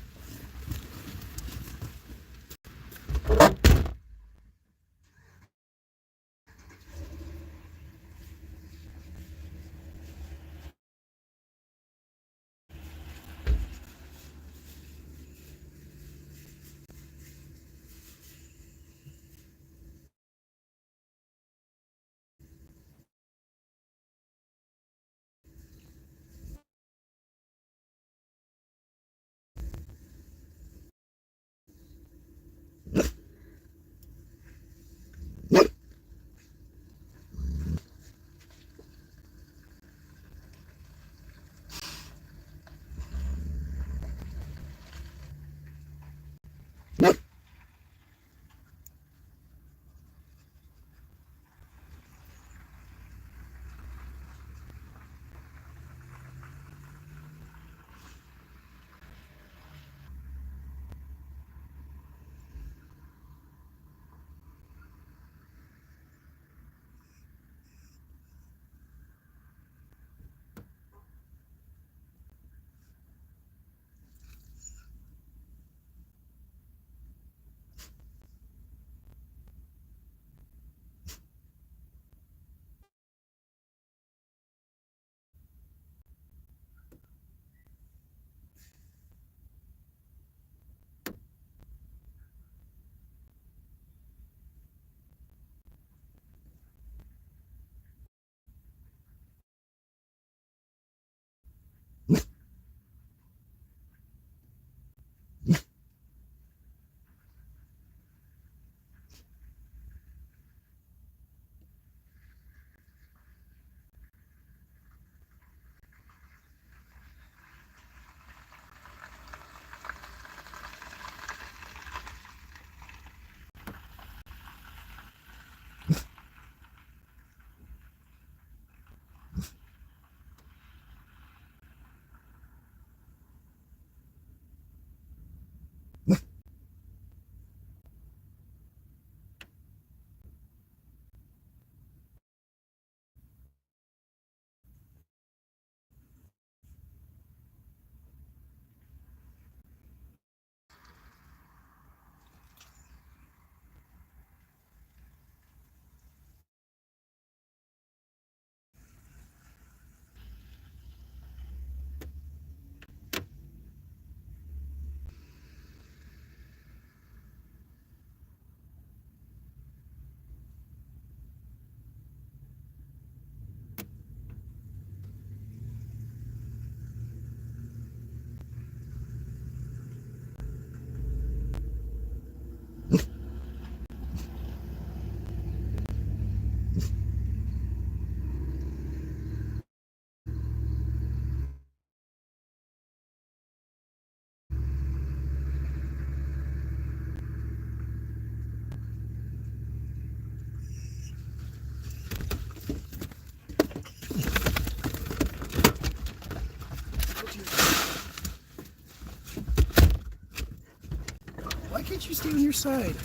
Why can't you stay on your side?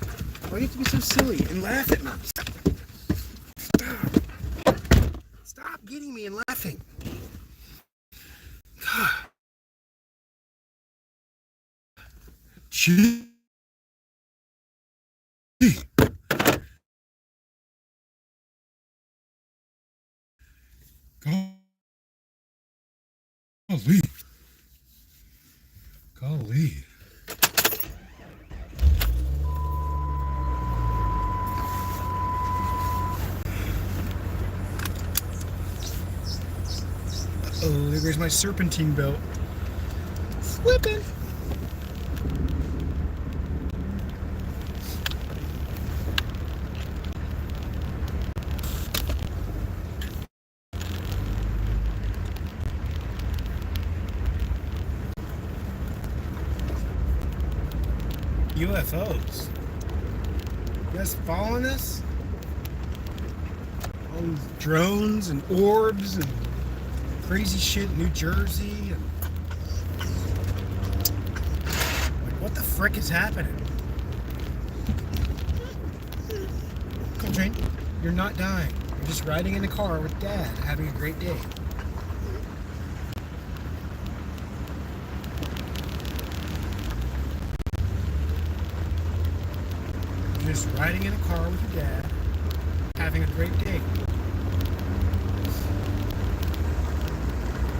Why do you have to be so silly and laugh at me? Stop. Stop getting me and laughing. Gee. Golly. Golly. Oh, there goes my serpentine belt. Slipping. UFOs. You guys following this? All these drones and orbs and crazy shit in New Jersey. And like, what the frick is happening? Coltrane, you're not dying. You're just riding in the car with Dad, having a great day. You're just riding in a car with your dad, having a great day.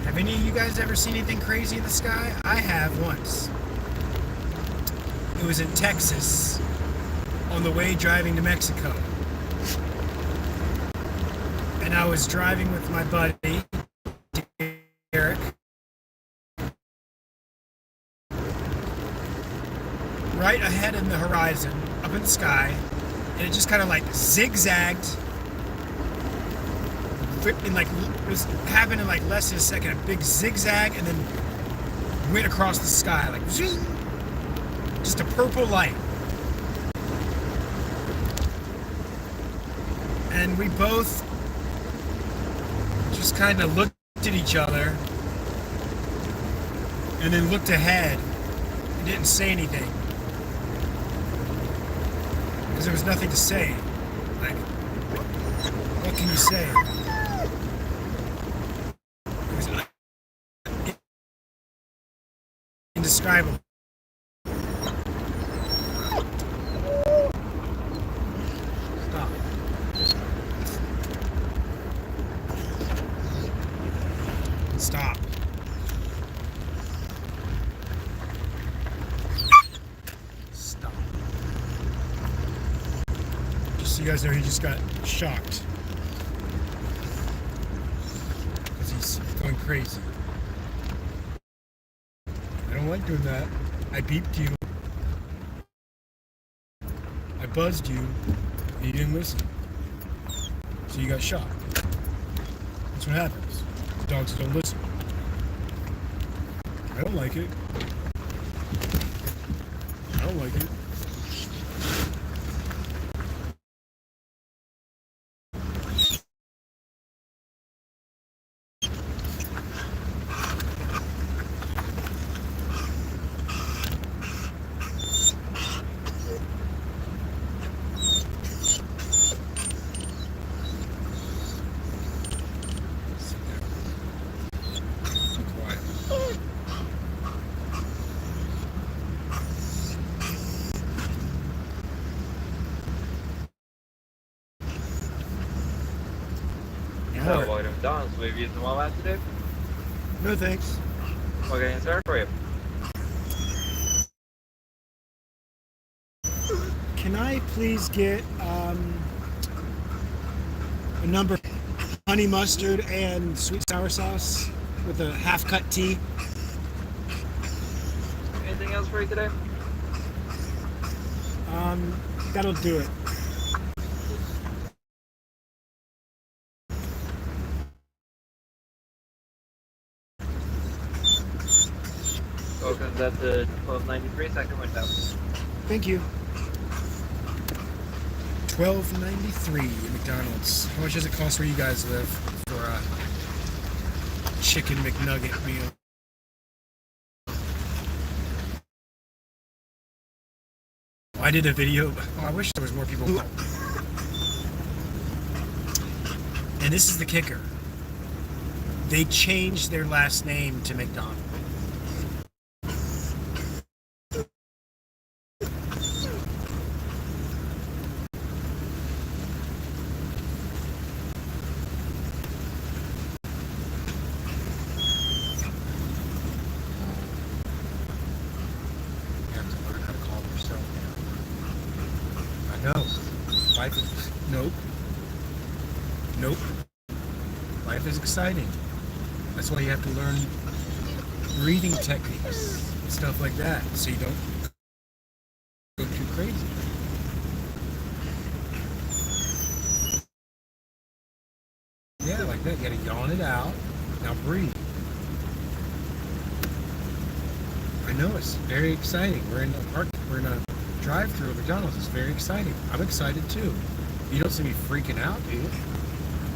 Have any of you guys ever seen anything crazy in the sky? I have once. It was in Texas, on the way driving to Mexico. And I was driving with my buddy, Eric. Right ahead in the horizon, up in the sky, and it just kind of like zigzagged. In like, it was happened in like less than a second, a big zigzag, and then went across the sky, like zing, just a purple light. And we both just kind of looked at each other and then looked ahead and didn't say anything because there was nothing to say. Like, what can you say? It was indescribable. Stop. Stop. Stop. Just so you guys know, he just got shocked. Because he's going crazy. I don't like doing that. I beeped you. I buzzed you. And you didn't listen. So you got shocked. That's what happens. Dogs don't listen. I don't like it. I don't like it. So, welcome to McDonald's. Will you use the Walmart today? No thanks. What can I answer for you? Can I please get a number of honey mustard and sweet sour sauce with a half-cut tea? Anything else for you today? That'll do it. Welcome to the 1293 second window. Thank you. $12.93 at McDonald's. How much does it cost where you guys live for a chicken McNugget meal? I did a video. Oh, I wish there was more people. And this is the kicker. They changed their last name to McDonald. life is... Nope. Nope. Life is exciting. That's why you have to learn breathing techniques, stuff like that, so you don't go too crazy. Yeah, like that. You gotta yawn it out. Now breathe. I know, it's very exciting. We're in a drive-through at McDonald's. It's very exciting. I'm excited too. You don't see me freaking out, do you?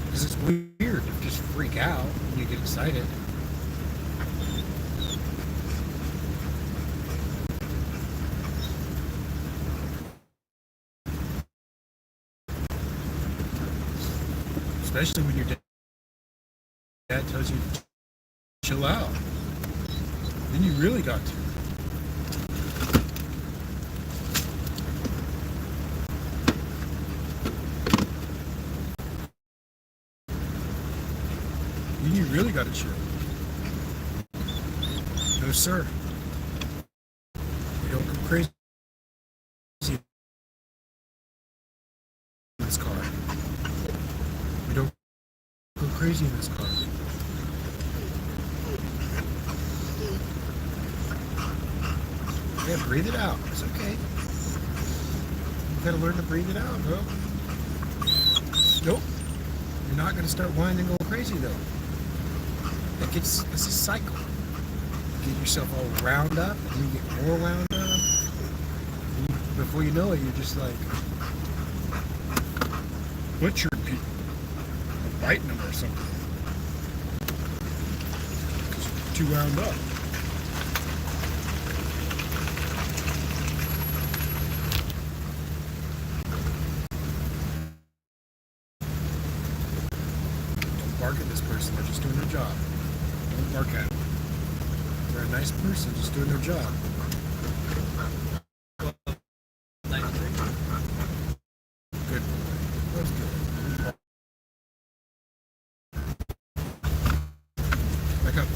Because it's weird to just freak out when you get excited. Especially when your dad tells you to chill out. Then you really got to. Then you really got to chill. No, sir. You don't go crazy in this car. You don't go crazy in this car. Yeah, breathe it out. It's okay. You gotta learn to breathe it out, bro. Nope. You're not gonna start whining and going crazy though. It's a cycle. You get yourself all wound up, and you get more wound up. And before you know it, you're just like butchering people, or biting them or something. Because you're too wound up. Bark at this person, they're just doing their job. Don't bark at them. They're a nice person, just doing their job. Good boy. That's good. Back up.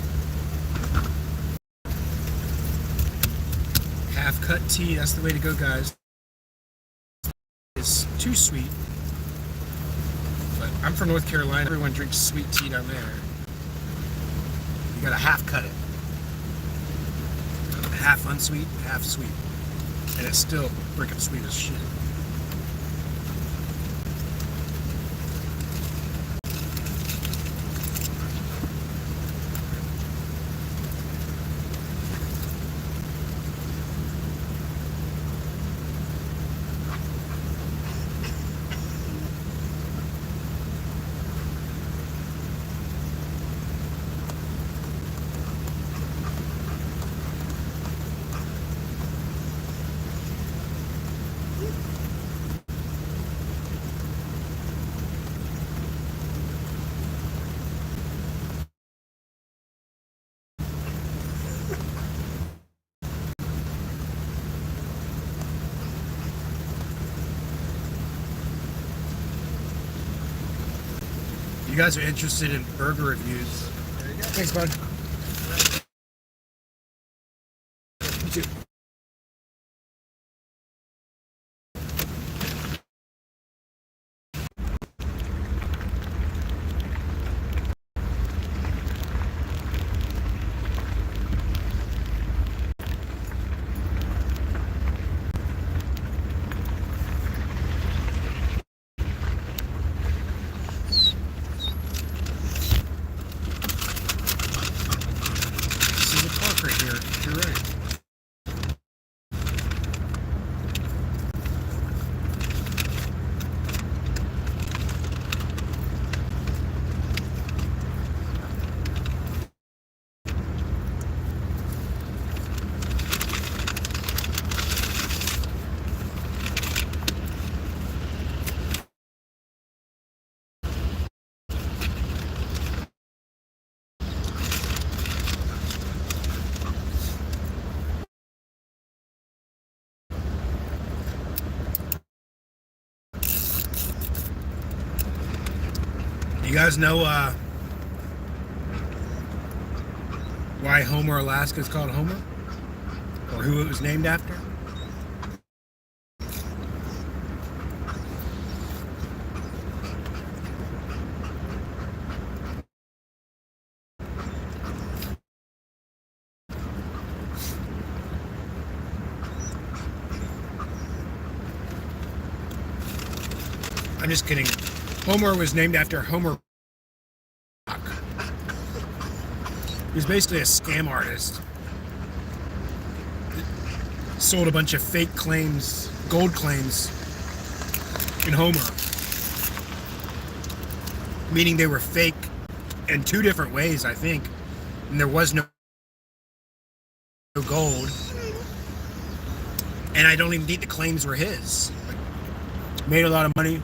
Half cut tea, that's the way to go, guys. It's too sweet. But I'm from North Carolina. Everyone drinks sweet tea down there. You gotta half cut it. Half unsweet, half sweet. And it's still freaking sweet as shit. You guys are interested in burger reviews. There you go. Thanks, bud. You too. Right here. You're right. You guys know why Homer, Alaska is called Homer? Or who it was named after? I'm just kidding. Homer was named after Homer Rock. He was basically a scam artist. Sold a bunch of fake claims, gold claims, in Homer. Meaning they were fake in two different ways, I think. And there was no gold. And I don't even think the claims were his. Made a lot of money.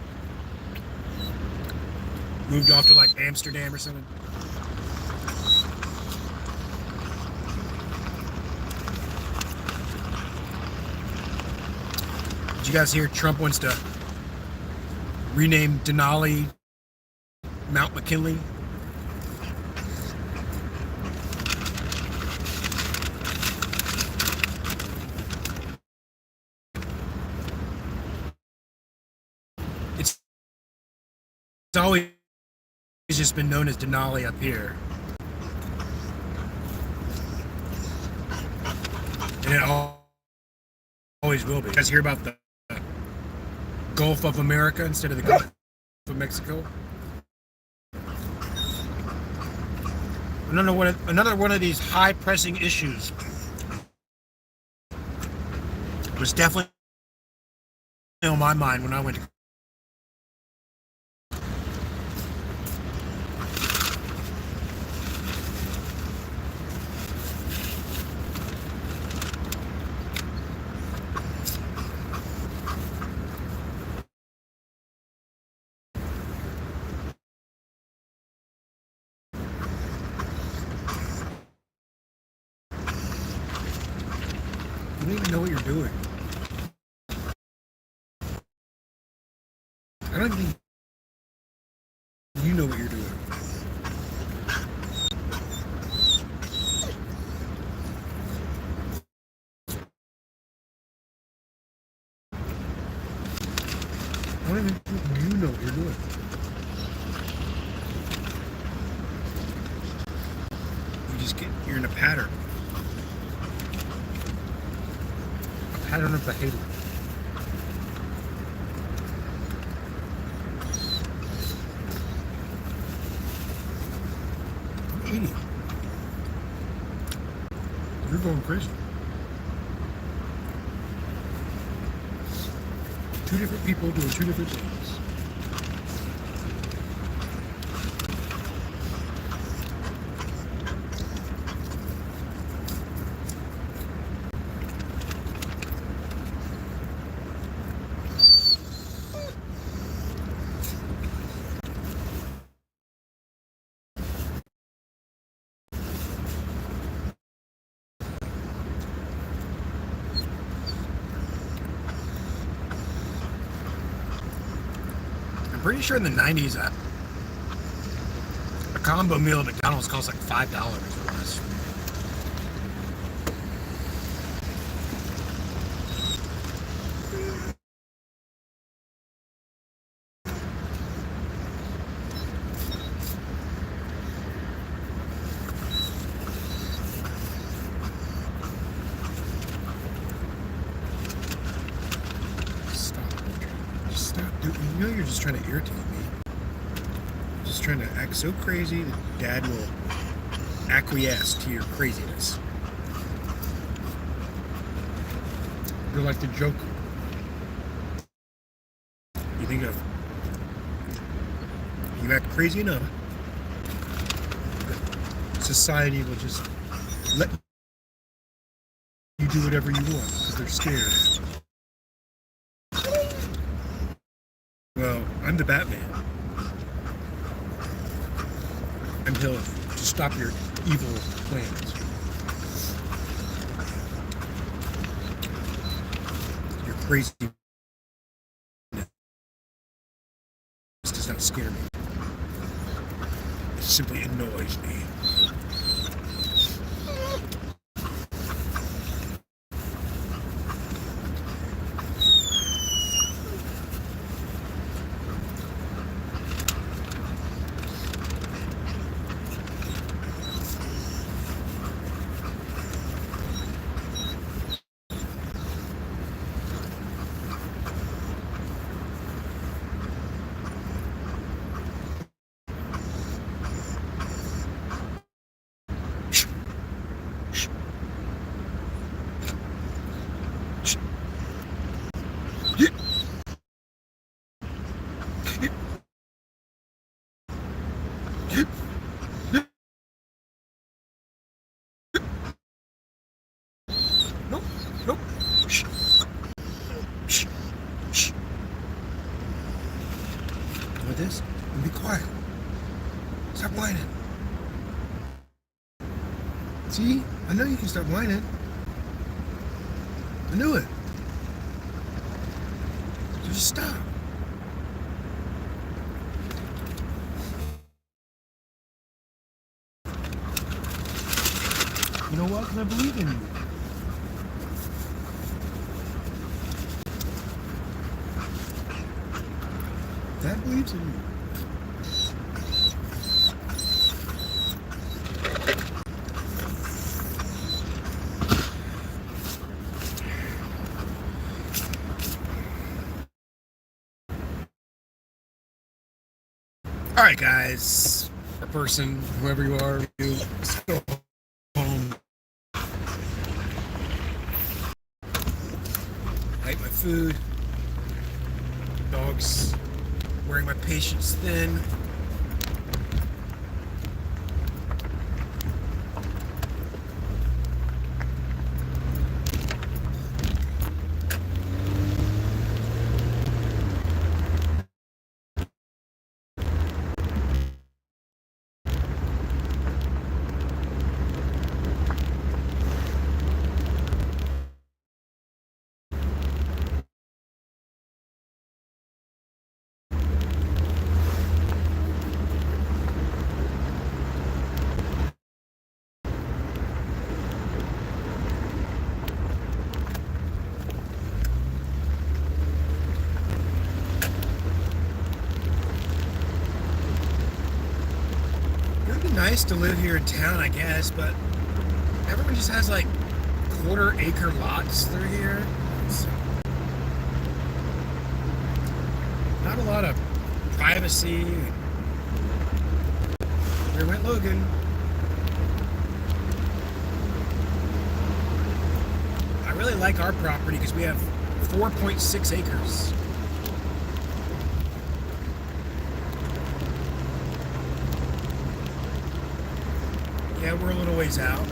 Moved off to like Amsterdam or something. Did you guys hear Trump wants to rename Denali Mount McKinley? It's always just been known as Denali up here. And it always will be. You guys hear about the Gulf of America instead of the Gulf of Mexico? Another one of these high pressing issues was definitely on my mind when I went to You don't even know what you're doing. I don't think you know what you're doing. I don't even think you know what you're doing. You're in a pattern. Pattern of behavior. I'm eating. You're going crazy. Two different people doing two different things. Pretty sure in the 90s, a combo meal at McDonald's cost like $5 or less. You know you're just trying to irritate me. Just trying to act so crazy that Dad will acquiesce to your craziness. You're like the Joker. You think of you act crazy enough, society will just let you do whatever you want because they're scared. Well, I'm the Batman. I'm here to stop your evil plans. Your crazy does not scare me. It simply annoys me. Nope. Nope. Shh. Shh. Shh. You want this? And be quiet. Stop whining. See? I know you can stop whining. I knew it. So just stop. You know what? Because I believe in you. Dad believes in you. All right, guys, or person, whoever you are, you go home. I ate my food. Dogs wearing my patience thin. Nice to live here in town, I guess, but everyone just has like quarter-acre lots through here. So not a lot of privacy. Where went Logan? I really like our property because we have 4.6 acres. Yeah, we're a little ways out,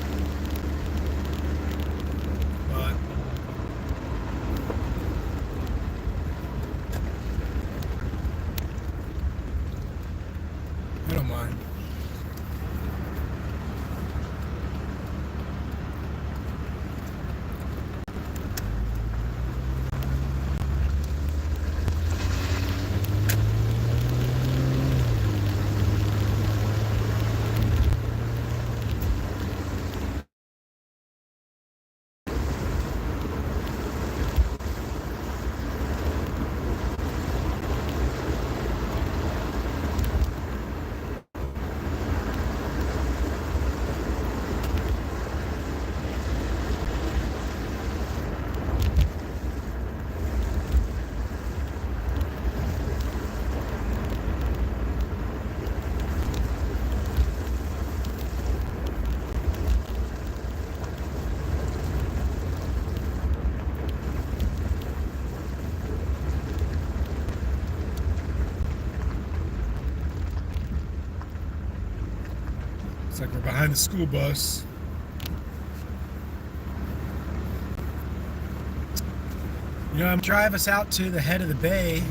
but I don't mind. It's like we're behind the school bus. You know, I'm driving us out to the head of the bay.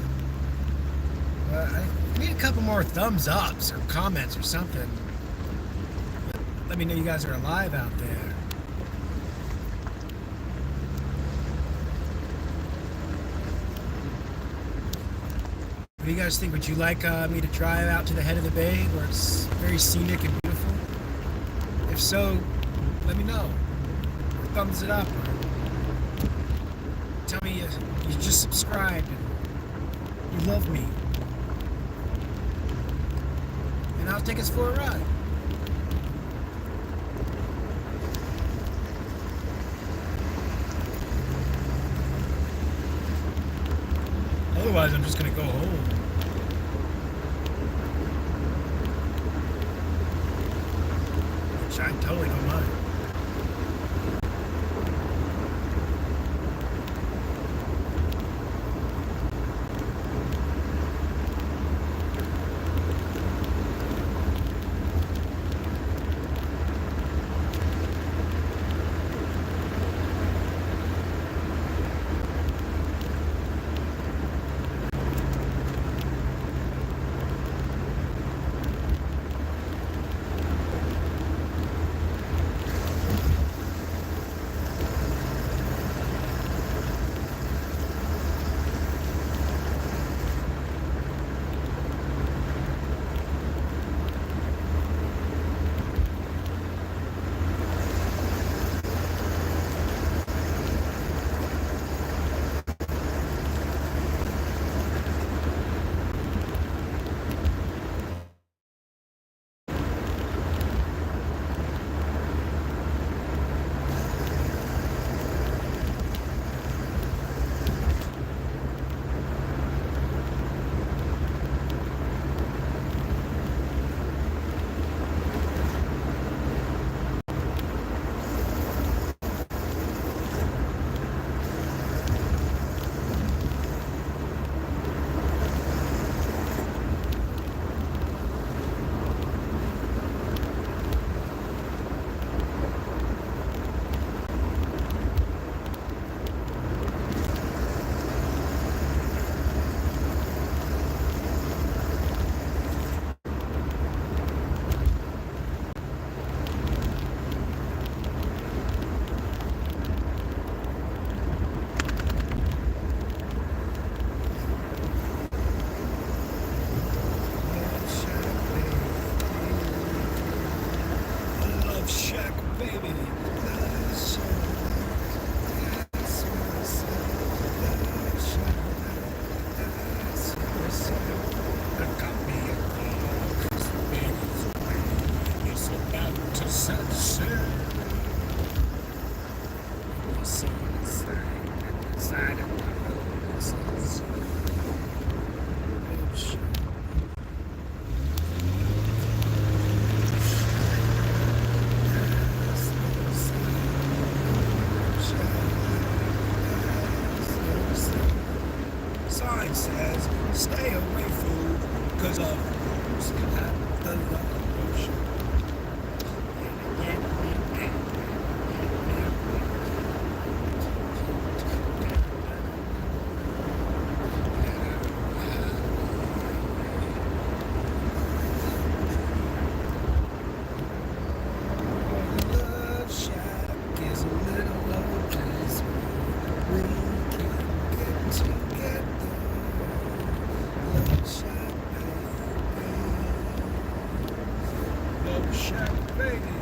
I need a couple more thumbs ups or comments or something. Let me know you guys are alive out there. What do you guys think? Would you like me to drive out to the head of the bay where it's very scenic and beautiful? If so, let me know. Or thumbs it up. Or tell me you just subscribed and you love me. And I'll take us for a ride. Otherwise, I'm just gonna go home. Which I totally don't mind. baby. Love shack. That's what's up. Love shack. That's what's up. I got me a dog. It's baby's away. It's about to sunset. The sun's inside of my roses. Love shack. Sign says, stay away food, cause of who's at the love show. Love shack is a little love place where we can get together. Love shack, baby. Love shack, baby.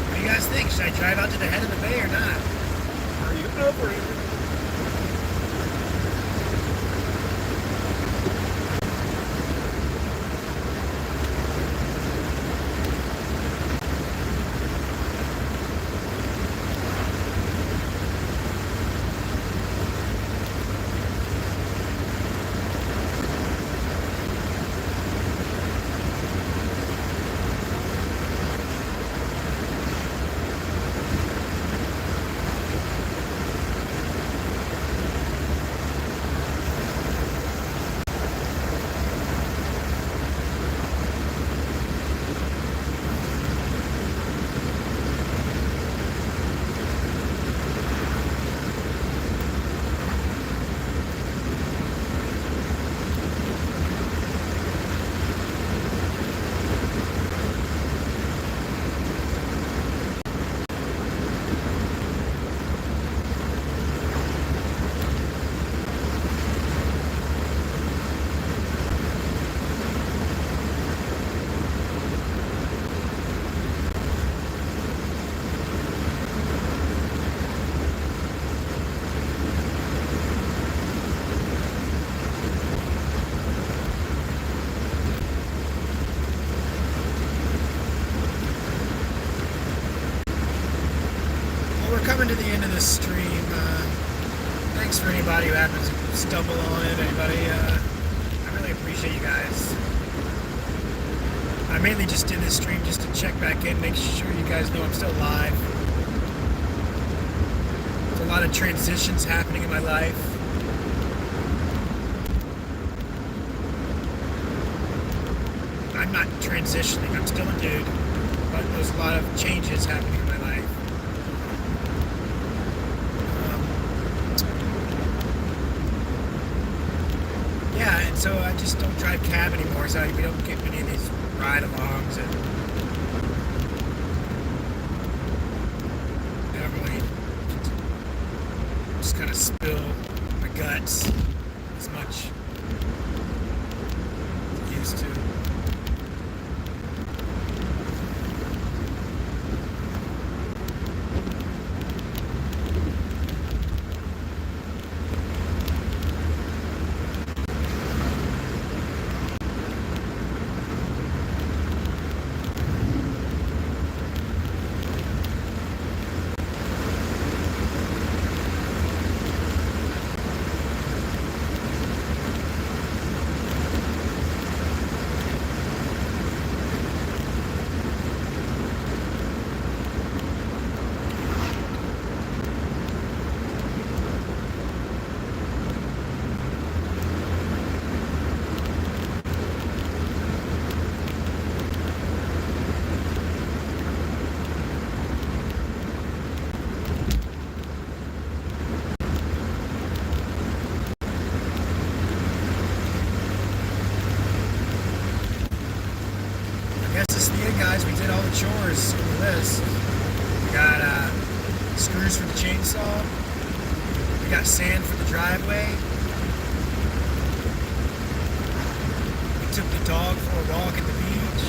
What do you guys think? Should I drive out to the head of the bay or not? Are you over it? Coming to the end of this stream. Thanks for anybody who happens to stumble on it. Anybody, I really appreciate you guys. I mainly just did this stream just to check back in, make sure you guys know I'm still alive. There's a lot of transitions happening in my life. I'm not transitioning, I'm still a dude, but there's a lot of changes happening in my life. Yeah, so I just don't drive cab anymore, so we don't get many of these ride-alongs, and I don't really just kind of spill my guts as much as I used to. Guys, we did all the chores on the list. We got screws for the chainsaw. We got sand for the driveway. We took the dog for a walk at the beach.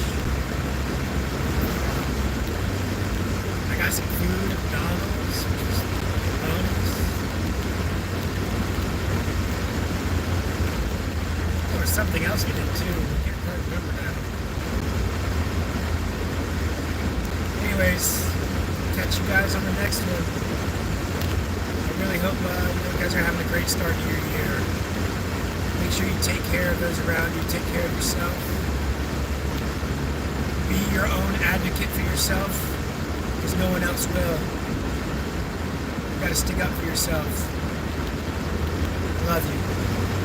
I got some food at McDonald's, which was a bonus. There was something else we did too. I can't quite remember now. Anyways, catch you guys on the next one. I really hope you guys are having a great start to your year. Make sure you take care of those around you. Take care of yourself. Be your own advocate for yourself, because no one else will. You gotta stick up for yourself. I love you.